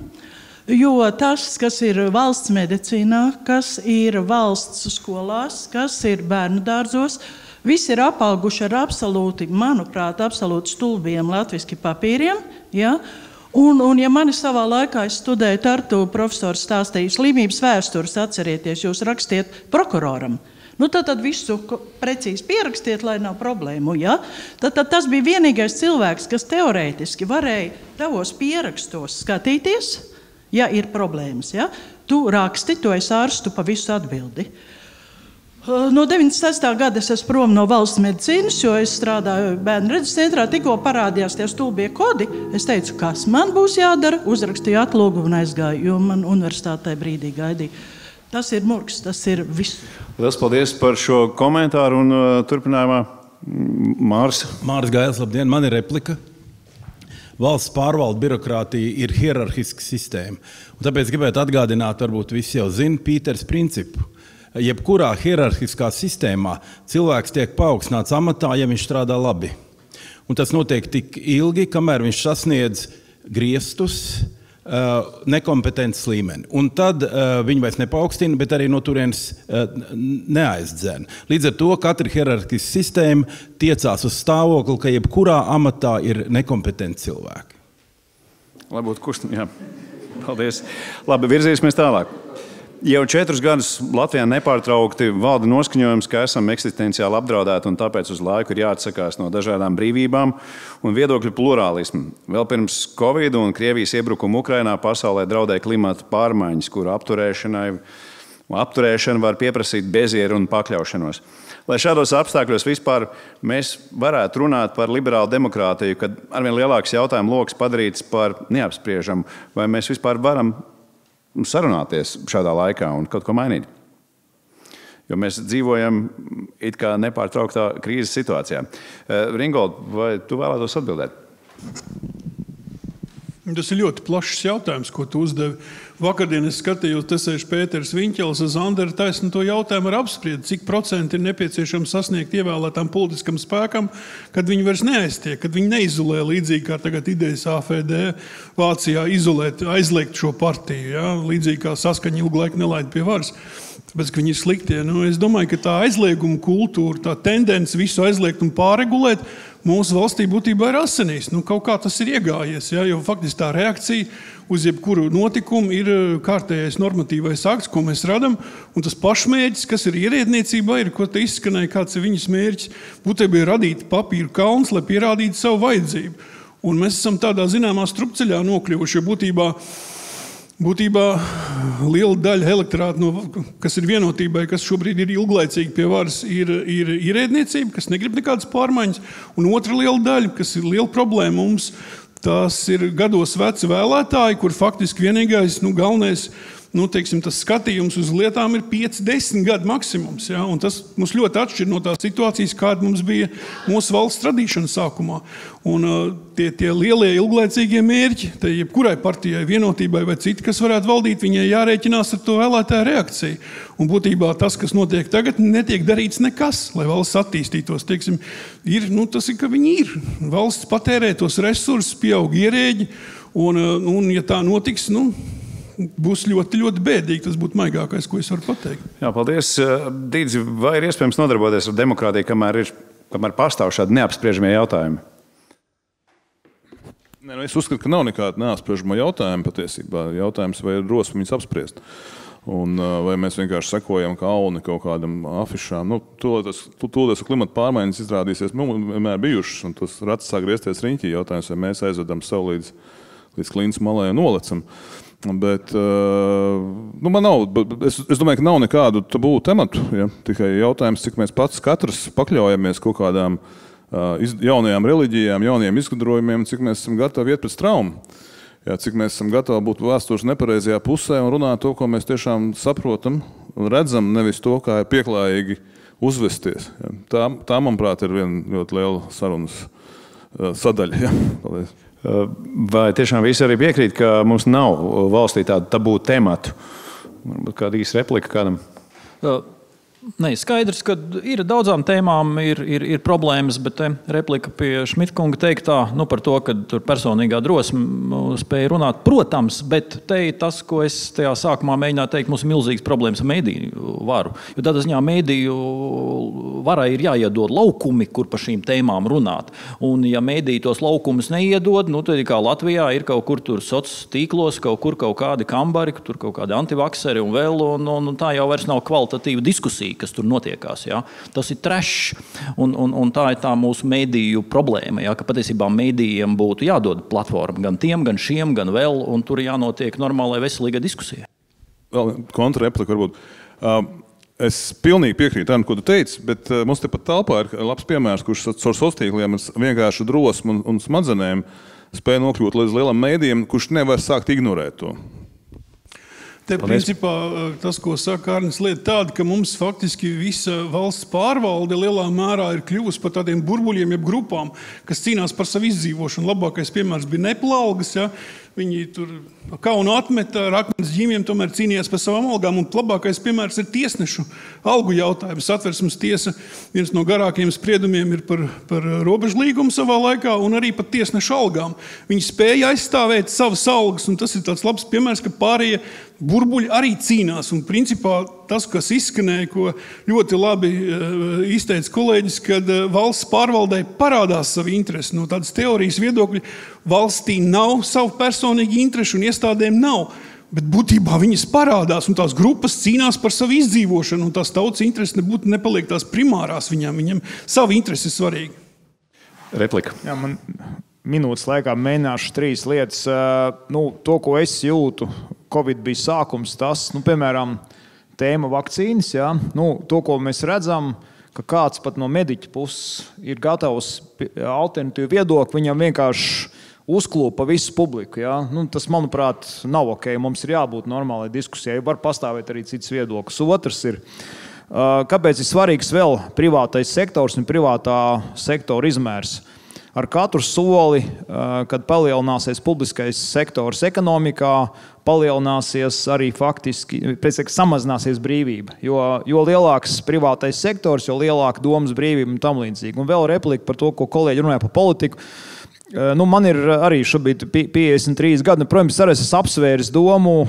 jo tas, kas ir valsts medicīnā, kas ir valsts skolās, kas ir bērnu dārzos, visi ir apauguši ar absolūti, manuprāt, absolūti stulbiem latviski papīriem, ja? Un ja mani savā laikā es studēju Tartu, profesors stāstīja slimības vēstures, atcerieties, jūs rakstiet prokuroram. Tad visu precīzi pierakstiet, lai nav problēmu. Ja? Tad tas bija vienīgais cilvēks, kas teorētiski varēja tavos pierakstos skatīties, ja ir problēmas. Ja? Tu raksti, tu esi ārsts, tu pa visu atbildi. No 96. gada es esmu prom no valsts medicīnas, jo es strādāju bērnu redzes centrā, tikko parādījās tie stulbie kodi. Es teicu, kas man būs jādara, uzrakstīju atlūgu un aizgāju, jo man universitātē brīdī gaidīja. Tas ir murgs, tas ir viss. Liels paldies par šo komentāru un turpinājumā Māris. Māris Gails, labdien, man ir replika. Valsts pārvalde birokrātija ir hierarhiska sistēma. Un tāpēc gribētu atgādināt, varbūt visi jau zina, Pīters principu. Jebkurā hierarhiskā sistēmā cilvēks tiek paaugstināts amatā, ja viņš strādā labi. Un tas notiek tik ilgi, kamēr viņš sasniedz griestus, nekompetences līmeni. Un tad viņi vairs nepaukstina, bet arī no turienes neaizdzen. Līdz ar to katra hierarhiska sistēma tiecās uz stāvokli, ka jebkurā amatā ir nekompetenti cilvēki. Lai būtu kustam, jā. Paldies. Labi, virzīsimies tālāk. Jau 4 gadus Latvijā nepārtraukti valda noskaņojums, ka esam eksistenciāli apdraudēti un tāpēc uz laiku ir jāatsakās no dažādām brīvībām un viedokļu plurālismu. Vēl pirms Covid un Krievijas iebrukuma Ukrainā pasaulē draudēja klimata pārmaiņas, kuru apturēšana var pieprasīt bezieru un pakļaušanos. Lai šādos apstākļos vispār mēs varētu runāt par liberālu demokrātiju, kad arvien lielāks jautājumu loks padarīts par neapspriežamu, vai mēs vispār varam sarunāties šādā laikā un kaut ko mainīt. Jo mēs dzīvojam it kā nepārtrauktā krīzes situācijā. Ringold, vai tu vēlētos atbildēt? Tas ir ļoti plašs jautājums, ko tu uzdevi. Vakardien es skatījos, tas ir Pēters Viņķels, Zandera taisnu to jautājumu ar apspriedi, cik procenti ir nepieciešams sasniegt ievēlētām politiskam spēkam, kad viņi vairs neaiztiek, kad viņi neizolē līdzīgi kā tagad idejas AfD Vācijā aizliegt šo partiju, ja? Līdzīgi kā Saskaņa ilgu laiku nelaid pie varas. Tāpēc, ka viņi ir sliktie. Es domāju, ka tā aizlieguma kultūra, tā tendence visu aizliegt un pārregulēt, mūsu valstī būtībā ir asinīs. Kaut kā tas ir iegājies, ja? Jo faktiski tā reakcija uz jebkuru notikumu ir kārtējais normatīvais akts, ko mēs radam, un tas pašmērķis, kas ir ierēdniecībā, ir, ko te izskanēja, kāds ir viņas mērķis, būtībā ir radīt papīru kalns, lai pierādītu savu vajadzību. Un mēs esam tādā zināmā strupceļā nokļuvuši, jo būtībā liela daļa elektorāta, kas ir vienotībai, kas šobrīd ir ilglaicīgi pie varas, ir ierēdniecība, kas negrib nekādas pārmaiņas, un otra liela daļa, kas ir liela problēma mums, tas ir gados veci vēlētāji, kur faktiski vienīgais, galvenais, tas skatījums uz lietām ir 5-10 gadu maksimums. Ja? Un tas mums ļoti atšķir no tās situācijas, kāda mums bija mūsu valsts radīšanas sākumā. Un tie lielie ilglaicīgie mērķi, jebkurai partijai, vienotībai vai citi, kas varētu valdīt, viņai jārēķinās ar to vēlētāju reakciju. Un būtībā tas, kas notiek tagad, netiek darīts nekas, lai valsts attīstītos. Tas ir, ka viņi ir. Valsts patērē tos resursus, pieaug ierēģi, un ja tā notiks, būs ļoti, ļoti bēdīgi. Tas būtu maigākais, ko es varu pateikt. Jā, paldies. Dīdzi, vai ir iespējams nodarboties ar demokrātiju, kamēr pastāv šādi neapspriežamie jautājumi? Es uzskatu, ka nav nekāda neapspriežama jautājuma patiesībā. Jautājums, vai ir drosme viņus apspriest. vai mēs vienkārši sekojam kā auni kaut kādam afišām. Tūlēs klimata pārmaiņas izrādīsies vienmēr bijušas, un tas rats sāk griezties riņķī. Jautājums, vai mēs aizvedam savu līdz klints malai un nolecam. Bet man nav, es domāju, ka nav nekādu tabū tematu. Ja? Tikai jautājums, cik mēs katrs pakļaujamies kaut kādām jaunajām reliģijām, jauniem izgudrojumiem, cik mēs esam gatavi iet pret traumu. Ja, cik mēs esam gatavi būt vēstures nepareizajā pusē un runāt to, ko mēs tiešām saprotam un redzam, nevis to, kā ir pieklājīgi uzvesties. Ja? Tā, manuprāt, ir viena ļoti liela sarunas sadaļa. Ja? Paldies. Vai tiešām visi arī piekrīt, ka mums nav valstī tādu tabū tematu? Varbūt kāda īsa replika kādam? Nē, skaidrs, ka ir daudzām tēmām ir problēmas, bet replika pie Šmitkunga teiktā par to, ka tur personīgā drosme spēja runāt, protams, bet te ir tas, ko es tajā sākumā mēģināju teikt, mums ir milzīgas problēmas ar mediju varu. Jo tādā ziņā mediju varai ir jāiedod laukumi, kur par šīm tēmām runāt. Un ja mediji tos laukumus neiedod, tad kā Latvijā ir kaut kur tur sociālos tīklos, kaut kādi kambari, tur kaut kādi antivakseri un vēl, un tā jau vairs nav kvalitatīva diskusija, kas tur notiekās. Ja? Tas ir trash, un tā ir tā mūsu mediju problēma, ja? Ka patiesībā medijiem būtu jādod platforma gan tiem, gan šiem, gan vēl, un tur jānotiek normālai veselīgai diskusijai. Vēl kontrareplika varbūt. Es pilnīgi piekrītu tam, ko tu teici, bet mums tepat telpā ir labs piemērs, kurš caur sociāliem tīkliem ar vienkāršu drosmu un smadzenēm spēja nokļūt līdz lielam mēdījam, kurš nevar sākt ignorēt to. Te principā tas, ko saka Arnis, lieta tāda, ka mums faktiski visa valsts pārvalde lielā mērā ir kļuvusi par tādiem burbuļiem, jeb grupām, kas cīnās par savu izdzīvošanu. Labākais piemērs bija Nepalgas, ja? Viņi tur kaunu atmeta, ar akmens ģīmiem tomēr cīnījās par savām algām, un labākais piemērs ir tiesnešu algu jautājums. Satversmes tiesa, viens no garākajiem spriedumiem ir par robežlīgumu savā laikā, un arī par tiesnešu algām. Viņi spēja aizstāvēt savas algas, un tas ir tāds labs piemērs, ka pārējie burbuļi arī cīnās, un principā tas, kas izskanēja, ko ļoti labi izteica kolēģis, kad valsts pārvaldē parādās savu interesi. No tādas teorijas viedokļa valstī nav savu personīgu interešu un iestādēm nav, bet būtībā viņas parādās, un tās grupas cīnās par savu izdzīvošanu, un tās tautas intereses nebūtu nepaliek tās primārās viņam savu interesi ir svarīgi. Replika. Jā, man minūtes laikā mēģināšu 3 lietas. To, ko es jūtu, Covid bija sākums, tas, piemēram, tēma vakcīnas, ja? To, ko mēs redzam, ka kāds pat no mediķa puses ir gatavs alternatīvu viedokli, viņam vienkārši uzklūpa visu publiku. Ja? Tas, manuprāt, nav ok. Mums ir jābūt normālai diskusijai. Var pastāvēt arī cits viedoklis. Otrs ir, kāpēc ir svarīgs vēl privātais sektors un privātā sektora izmērs. Ar katru soli, kad palielināsies publiskais sektors ekonomikā, palielināsies arī faktiski, samazināsies brīvība. Jo lielāks privātais sektors, jo lielāka domas brīvība un tam līdzīgi. Un vēl replika par to, ko kolēģi runāja par politiku. Man ir arī šobrīd 53 gadi. Protams, arī es apsvēru domu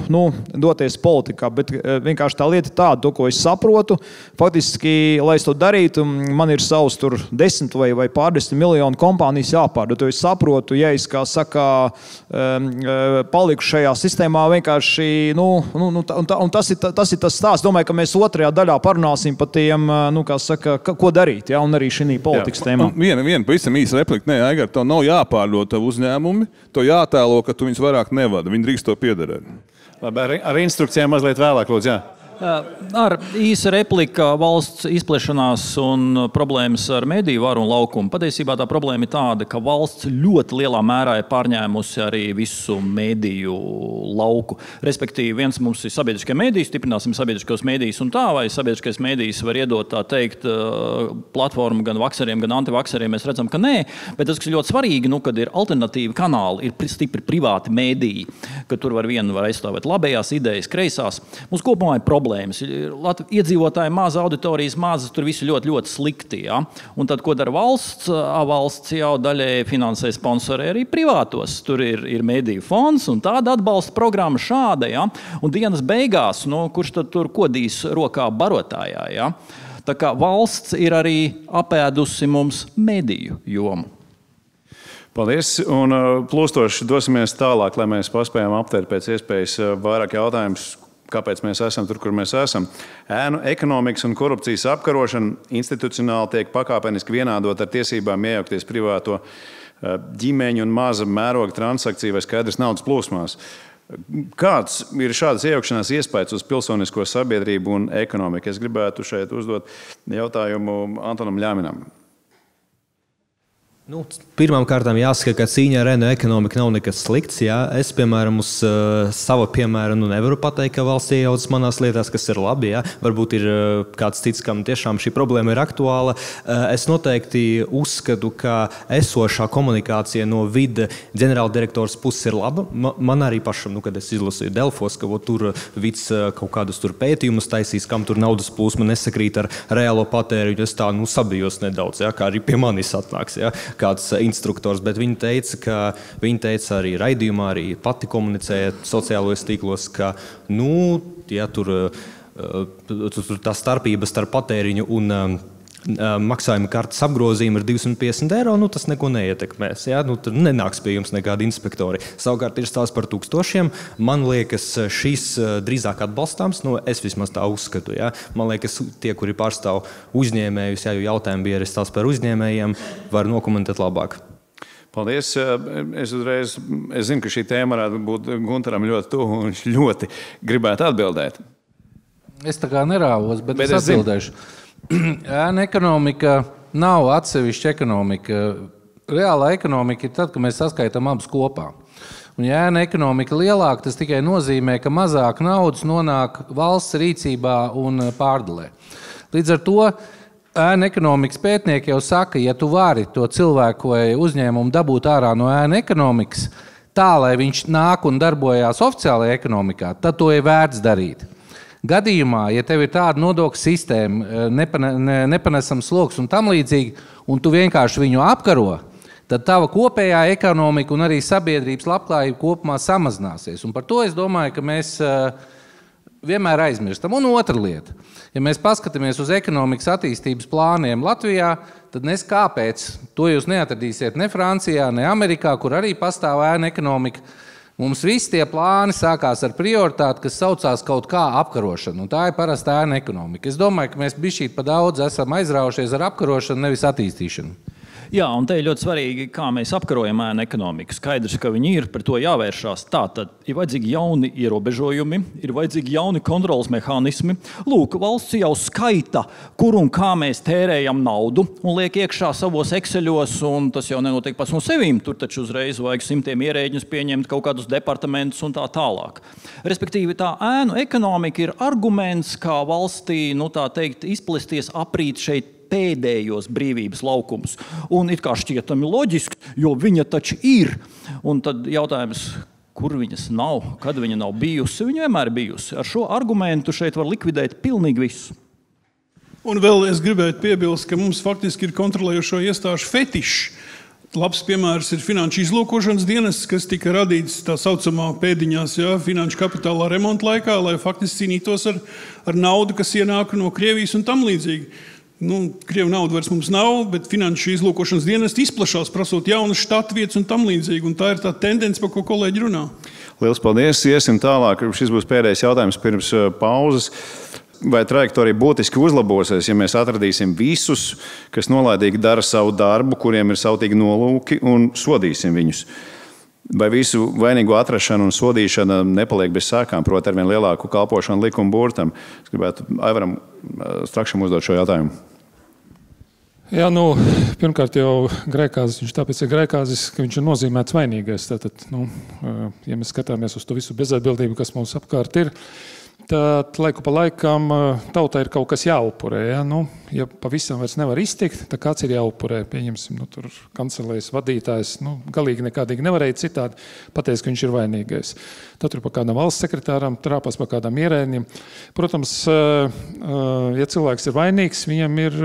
doties politikā, bet vienkārši tā lieta ir tāda, to, ko es saprotu. Faktiski, lai es to darītu, man ir savs 10 vai pārdesmit miljonu kompānijas jāpārdod. To es saprotu, ja es, kā saka, paliku šajā sistēmā vienkārši, un tas ir tas stāsts. Domāju, ka mēs otrajā daļā parunāsim par tiem, kā saka, ko darīt, ja, un arī šī politikas tēmā. Viena pavisam īsa replika. Nē, Aigar, tev nav jāpārdod tavu uzņēmumi, to jātēlo, ka tu viņus vairāk nevada. Viņi drīkst to piederēt. Labi, ar instrukcijām mazliet vēlāk, lūdzu, jā. Ar īsa replika valsts izplešanās un problēmas ar mediju varu un laukumu. Patiesībā tā problēma ir tāda, ka valsts ļoti lielā mērā ir pārņēmusi arī visu mediju lauku. Respektīvi, viens mums ir sabiedriskie mediji, stiprināsim sabiedriskos medijus un tā, vai sabiedriskais medijs var iedot, tā teikt, platformu gan vakseriem, gan antivakseriem. Mēs redzam, ka nē, bet tas, kas ir ļoti svarīgi, kad ir alternatīvi kanāli, ir stipri privāti mediji, ka tur var aizstāvēt labējās idejas, kreisās. Mums kopumā ir problēmas. Iedzīvotāji maz, auditorijas mazas, tur visu ļoti, ļoti slikti. Ja? Un tad, ko dara valsts? Valsts jau daļēji finansē, sponsorē arī privātos. Tur ir mediju fonds un tāda atbalsta programma šāda. Ja? Un dienas beigās, kurš tad tur kodīs rokā barotājā? Ja? Tā kā valsts ir arī apēdusi mums mediju jomu. Paldies, un plūstoši dosimies tālāk, lai mēs paspējam aptvert pēc iespējas vairāk jautājumus. kāpēc mēs esam tur, kur mēs esam. Ēnu ekonomikas un korupcijas apkarošana institucionāli tiek pakāpeniski vienādot ar tiesībām iejaukties privāto ģimeņu un maza mēroga transakciju vai skaidras naudas plūsmās. Kāds ir šādas iejaukšanās iespējas uz pilsonisko sabiedrību un ekonomiku? Es gribētu šeit uzdot jautājumu Antonam Ļāminam. Pirmkārt, jāsaka, ka cīņa ar ēnu ekonomiku nav nekas slikts. Jā. Es, piemēram, uz sava piemēra nevaru pateikt, ka valsts iejaucas manās lietās, kas ir labi. Jā. Varbūt ir kāds cits, kam tiešām šī problēma ir aktuāla. Es noteikti uzskatu, ka esošā komunikācija no vide ģenerāldirektors puses ir laba. Man arī pašam, kad es izlasīju Delfos, ka tur vids kaut kādus pētījumus taisīs, kam tur naudas plūsma nesakrīt ar reālo patēriņu. Es tā sabijos nedaudz, jā, kā arī pie manis atnāks. Jā. Kāds instruktors, bet viņi teica arī raidījumā, arī pati komunicēja sociālajos tīklos, ka ja tur tā starpība starp patēriņu un maksājuma kartes apgrozījumu ir 250 €, tas neko neietekmēs. Ja? Tur nenāks pie jums nekādi inspektori. Savukārt ir stāsts par 1000. Man liekas, šis drīzāk atbalstāms. Es vismaz tā uzskatu. Ja? Man liekas, tie, kuri pārstāv uzņēmējus, ja jautājumi bija arī stāsts par uzņēmējiem, var nokomentēt labāk. Paldies. Es zinu, ka šī tēma varētu būt Guntaram ļoti tuvu, un viņš ļoti gribētu atbildēt. Es tā kā nerāvos, bet es atbildēšu. Ēna ekonomika nav atsevišķa ekonomika. Reālā ekonomika ir tad, kad mēs saskaitām abus kopā. Un, ja ēna ekonomika lielāka, tas tikai nozīmē, ka mazāk naudas nonāk valsts rīcībā un pārdalē. Līdz ar to ēna ekonomikas pētnieki jau saka, ja tu vari to cilvēku vai uzņēmumu dabūt ārā no ēna ekonomikas tā, lai viņš nāk un darbojās oficiālajā ekonomikā, tad to ir vērts darīt. Gadījumā, ja tev ir tāda nodokļu sistēma, nepanesams sloks un tam līdzīgi, un tu vienkārši viņu apkaro, tad tava kopējā ekonomika un arī sabiedrības labklājība kopumā samazināsies. Un par to es domāju, ka mēs vienmēr aizmirstam. Un otra lieta, ja mēs paskatāmies uz ekonomikas attīstības plāniem Latvijā, tad nes kāpēc to jūs neatradīsiet ne Francijā, ne Amerikā, kur arī pastāv ēna ekonomika. Mums visi tie plāni sākās ar prioritāti, kas saucās kaut kā apkarošana, un tā ir parasta ēna ekonomika. Es domāju, ka mēs bišķīt pa daudz esam aizraujušies ar apkarošanu, nevis attīstīšanu. Jā, un te ir ļoti svarīgi, kā mēs apkarojam ēnu ekonomiku. Skaidrs, ka viņi ir, par to jāvēršās. Tātad ir vajadzīgi jauni ierobežojumi, ir vajadzīgi jauni kontrolas mehānismi. Lūk, valsts jau skaita, kur un kā mēs tērējam naudu un liek iekšā savos Exceļos, un tas jau nenotiek pats no sevīm. Tur taču uzreiz vajag 100 ierēģņus pieņemt kaut kādus departamentus un tā tālāk. Respektīvi, tā ēnu ekonomika ir arguments, kā valstī, tā teikt, izplesties aprīt šeit pēdējos brīvības laukumus. Un it kā šķietami loģiski, jo viņa taču ir. Un tad jautājums, kur viņas nav, kad viņa nav bijusi? Viņa vienmēr ir bijusi. Ar šo argumentu šeit var likvidēt pilnīgi visu. Un vēl es gribētu piebilst, ka mums faktiski ir kontrolējošo iestāžu fetišs. Labs piemērs ir finanšu izlūkošanas dienests, kas tika radīts tā saucamā pēdiņās, finanšu kapitālā remonta laikā, lai faktiski cīnītos ar naudu, kas ienāk no Krievijas un tam līdzīgi. Krievu naudu vairs mums nav, bet finanšu izlūkošanas dienesti izplašās, prasot jaunas štatvietas un tam līdzīgi. Un tā ir tā tendence, par ko kolēģi runā. Lielas paldies. Iesim tālāk. Šis būs pēdējais jautājums pirms pauzes. Vai trajektorija būtiski uzlabosies, ja mēs atradīsim visus, kas nolaidīgi dara savu darbu, kuriem ir savtīgi nolūki, un sodīsim viņus? Vai visu vainīgo atrašana un sodīšana nepaliek bez sēkām, proti ar vien lielāku kalpošanu likuma burtam? Es gribētu Aivaram Strakšam uzdot šo jautājumu. Jā, pirmkārt jau Grēkāzis, viņš tāpēc ir Grēkāzis, ka viņš ir nozīmēts vainīgais. Tātad, ja mēs skatāmies uz to visu bezatbildību, kas mums apkārt ir, tad laiku pa laikam tautai ir kaut kas jāupurē. Ja pavisam vairs nevar iztikt, tad kāds ir jāupurē. Pieņemsim, tur kancelējas vadītājs galīgi nekādīgi nevarēja citādi pateikt, ka viņš ir vainīgais. Tad tur pa kādam valsts sekretāram, trāpās pa kādam ierēdnim. Protams, ja cilvēks ir vainīgs, viņam ir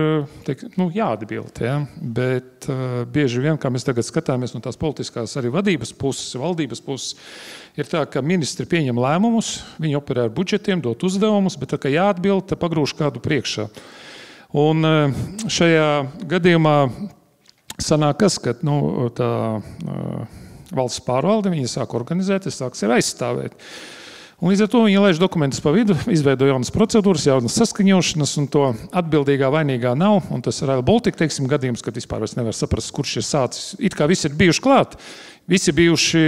jāatbild. Ja? Bet bieži vien, kā mēs tagad skatāmies no tās politiskās arī vadības puses, valdības puses, ir tā, ka ministri pieņem lēmumus, viņi operē ar budžetiem, dot uzdevumus, bet tā kā jāatbild, tad pagrūž kādu priekšā. Un šajā gadījumā sanāk kas, ka tā valsts pārvalde, viņi sāk organizēt, sāk sevi aizstāvēt. Un līdz ar to viņi ielaiž dokumentus pa vidu, izveido jaunas procedūras, jaunas saskaņošanas, un to atbildīgā vainīgā nav. Un tas ir Rail Baltica, teiksim, gadījums, kad vispār vairs nevar saprast, kurš ir sācis. It kā visi ir bijuši klāt, visi bijuši,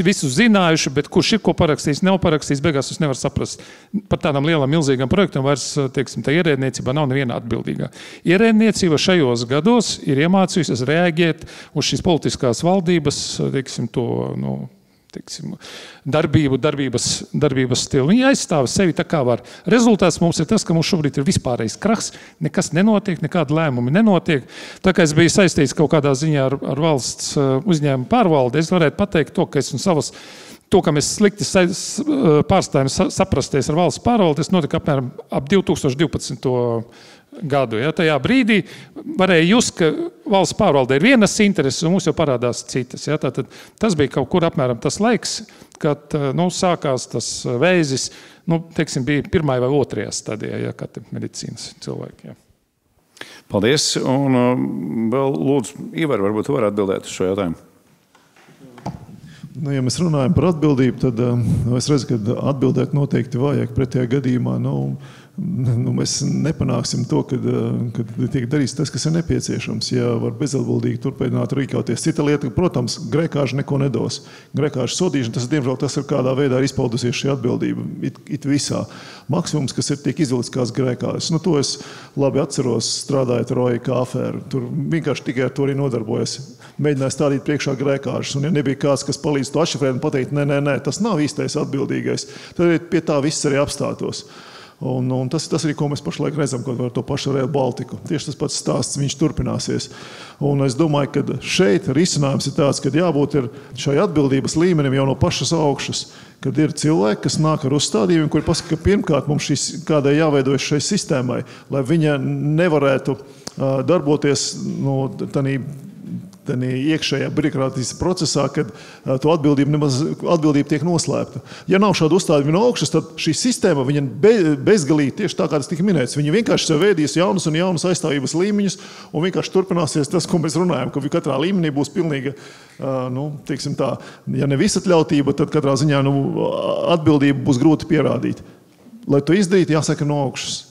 visu zinājuši, bet kurš ir ko parakstījis, nav parakstījis, beigās jūs nevar saprast. Par tādām lielām, milzīgām projektām vairs, teiksim, tā ierēdniecībā nav neviena atbildīgā. Ierēdniecība šajos gados ir iemācījusies reaģēt uz šīs politiskās valdības, teiksim, to, teiksim, darbības stilu. Viņi aizstāv sevi tā kā var. Rezultāts mums ir tas, ka mums šobrīd ir vispārējais krahs, nekas nenotiek, nekāda lēmumi nenotiek. Tā kā es biju saistīts kaut kādā ziņā ar valsts uzņēmumu pārvaldi, es varētu pateikt to, ka esmu to, ka mēs slikti pārstājam saprasties ar valsts pārvaldi, tas notika apmēram ap 2012. Gadu. Ja, tajā brīdī varēja just, ka valsts pārvaldē ir vienas intereses, un mums jau parādās citas. Ja, tātad tas bija kaut kur apmēram tas laiks, kad sākās tas vēzis, teiksim, bija pirmā vai otrajā stadijā, ja, kā medicīnas cilvēki. Ja. Paldies. Un vēl lūdzu, Ivar, varbūt tu vari atbildēt uz šo jautājumu. Ja mēs runājam par atbildību, tad es redzu, ka atbildēt noteikti vajag. Pretējā gadījumā mēs nepanāksim to, kad tiek darīts tas, kas ir nepieciešams. Ja var bezatbildīgi turpināt rīkoties. Cita lieta, ka, protams, grēkāži neko nedos. Grēkāži sodīšana, diemžēl, tas ir kādā veidā izpaudusies šī atbildība. It visā. Maksimums, kas tiek izvilkts kāds grēkāžs. To es labi atceros, strādājot Roika afēru. Tur vienkārši tikai ar to arī nodarbojas. Mēģināja stādīt priekšā grēkāžus. Un ja nebija kāds, kas palīdz to atšifrēt un pateikt, nē, tas nav īstais atbildīgais, tad pie tā viss arī apstātos. Un tas arī, ko mēs pašlaik redzam, kaut vai ar to pašu Rail Baltiku. Tieši tas pats stāsts, viņš turpināsies. Un es domāju, ka šeit risinājums ir tāds, ka jābūt šai atbildības līmenim jau no pašas augšas, kad ir cilvēki, kas nāk ar uzstādījumiem, kuri pasaka, ka pirmkārt mums kādai jāveidojas šai sistēmai, lai viņa nevarētu darboties iekšējā birokrātijas procesā, kad to atbildība tiek noslēpta. Ja nav šāda uzstādījuma no augšas, tad šī sistēma viņa bezgalīgi, tieši tā kā tas tika minēts, viņa vienkārši sev veidīs jaunus un jaunus aizstāvības līmeņus un vienkārši turpināsies tas, ko mēs runājam, ka katrā līmenī būs pilnīga, teiksim tā, ja ne visatļautība, tad katrā ziņā atbildība būs grūti pierādīt. Lai to izdarītu, jāsaka no augšas.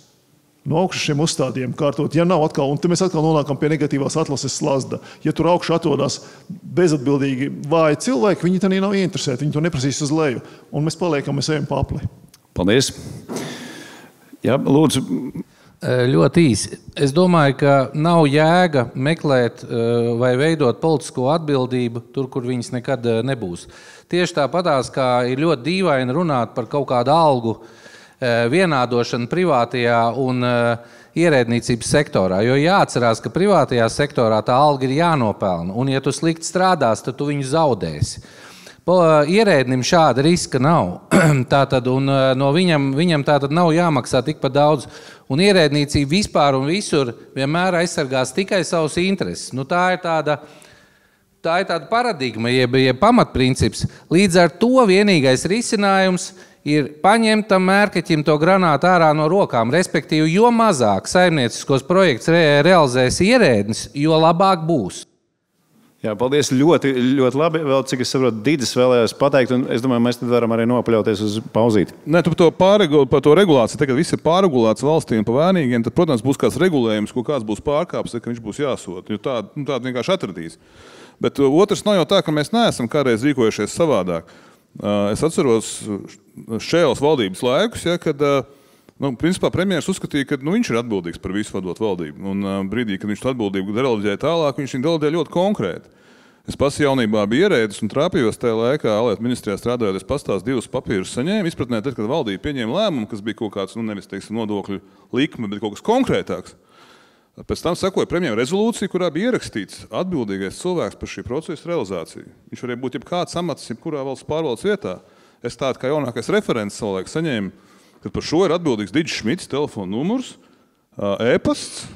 No augšas šiem uzstādījumiem kārtot. Ja nav atkal, un te mēs atkal nonākam pie negatīvās atlases slazda. Ja tur augšā atrodas bezatbildīgi vāji cilvēki, viņi tā nav ieinteresēti, viņi to neprasīs uz leju. Un mēs paliekam, mēs ejam pa apli. Paldies. Jā, lūdzu. Ļoti īsi. Es domāju, ka nav jēga meklēt vai veidot politisko atbildību tur, kur viņas nekad nebūs. Tieši tāpatās, kā ir ļoti dīvaini runāt par kaut kādu algu vienādošanu privātajā un ierēdniecības sektorā. Jo jāatcerās, ka privātajā sektorā tā alga ir jānopelna. Un ja tu slikti strādās, tad tu viņu zaudēsi. Ierēdnim šāda riska nav. Tātad, un no viņam tātad nav jāmaksā tikpat daudz. Un ierēdniecība vispār un visur vienmēr aizsargās tikai savus intereses. Tā ir tāda paradigma, jeb pamatprincips. Līdz ar to vienīgais risinājums ir paņemt tam mērkaķim to granātu ārā no rokām. Respektīvi, jo mazāk saimnieciskos projekts realizēs ierēdnis, jo labāk būs. Jā, paldies. Ļoti, ļoti labi. Vēl, cik es saprotu, Didis vēlējās pateikt, un es domāju, mēs tad varam arī nopaļauties uz pauzīti. Nē, tu par to regulāciju. Tagad viss ir pārregulēts valstīm pa vēnīgiem, tad, protams, būs kāds regulējums, ko kāds būs pārkāps, tad, ka viņš būs jāsot. Jo tādu vienkārši atradīs. Bet otrs nav jau tā, ka mēs neesam kādreiz rīkojušies savādāk. Es atceros Šēles valdības laikus, ja, kad principā premjeras uzskatīja, ka viņš ir atbildīgs par visu vadot valdību. Un brīdī, kad viņš to atbildību deleģēja tālāk, viņš viņu deleģēja ļoti konkrēti. Es pats jaunībā biju ierēdis un trāpījos tajā laikā, ārlietu ministrijā strādājot, es pastāstu 2 papīrus saņēmu, izpratnē tad, kad valdība pieņēma lēmumu, kas bija kaut kāds, nevis, teiksim, nodokļu likme, bet kaut kas konkrētāks. Pēc tam sekoja premjera rezolūcija, kurā bija ierakstīts atbildīgais cilvēks par šī procesa realizāciju. Viņš varēja būt jebkāds amats, jebkurā valsts pārvaldes vietā. Es tādu kā jaunākais referents savulaik saņēmu, kad par šo ir atbildīgs Digis Šmits, telefona numurs, e-pasts,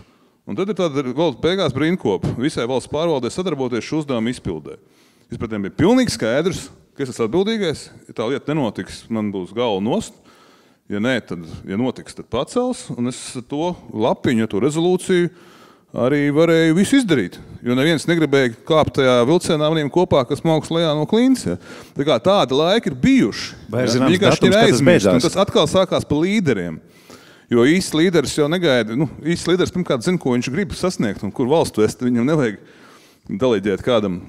un tad ir tāda valsts beigās brīnkopa. Visai valsts pārvaldē sadarboties šo uzdevumu izpildē. Izpratnēm bija pilnīgi skaidrs, ka es esmu atbildīgais. Ja tā lieta nenotiks, man būs galva nost. Ja nē, tad, ja notiks, tad pacels. Un es to lapiņu, to rezolūciju arī varēja visu izdarīt. Jo neviens negribēja kāpt tajā vilcienā maniem kopā, kas māks lejā no klints. Ja. Tā kā tādi laiki ir bijuši. Vienkārši ir aizmirst, un tas atkal sākās pa līderiem. Jo īsts līderis jau negaida. Īsts līderis pirmkārt zina, ko viņš grib sasniegt un kur valstu es. Viņam nevajag deleģēt kādam.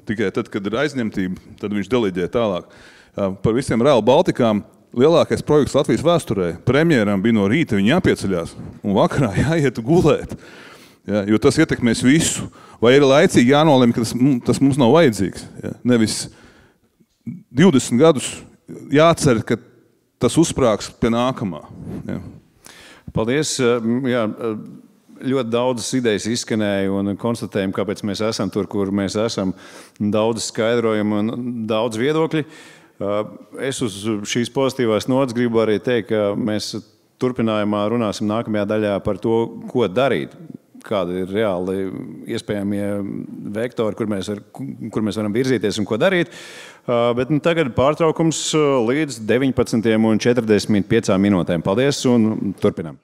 Tikai tad, kad ir aizņemtība, tad viņš deleģē tālāk. Par visiem Rail Baltikām lielākais projekts Latvijas vēsturē. Premjeram bija no rīta viņa jāpieceļās un vakarā jāiet gulēt. Ja, jo tas ietekmēs visu. Vai ir laicīgi jānolem, ka tas mums nav vajadzīgs. Ja? Nevis 20 gadus jācer, ka tas uzsprāgs pie nākamā. Ja. Paldies. Jā, ļoti daudzas idejas izskanēja un konstatējam, kāpēc mēs esam tur, kur mēs esam. Daudz skaidrojumu un daudz viedokļi. Es uz šīs pozitīvās nots gribu arī teikt, ka mēs turpinājumā runāsim nākamajā daļā par to, ko darīt. Kādi ir reāli iespējamie vektori, kur mēs varam virzīties un ko darīt. Bet tagad pārtraukums līdz 19:45 minūtēm. Paldies un turpinām.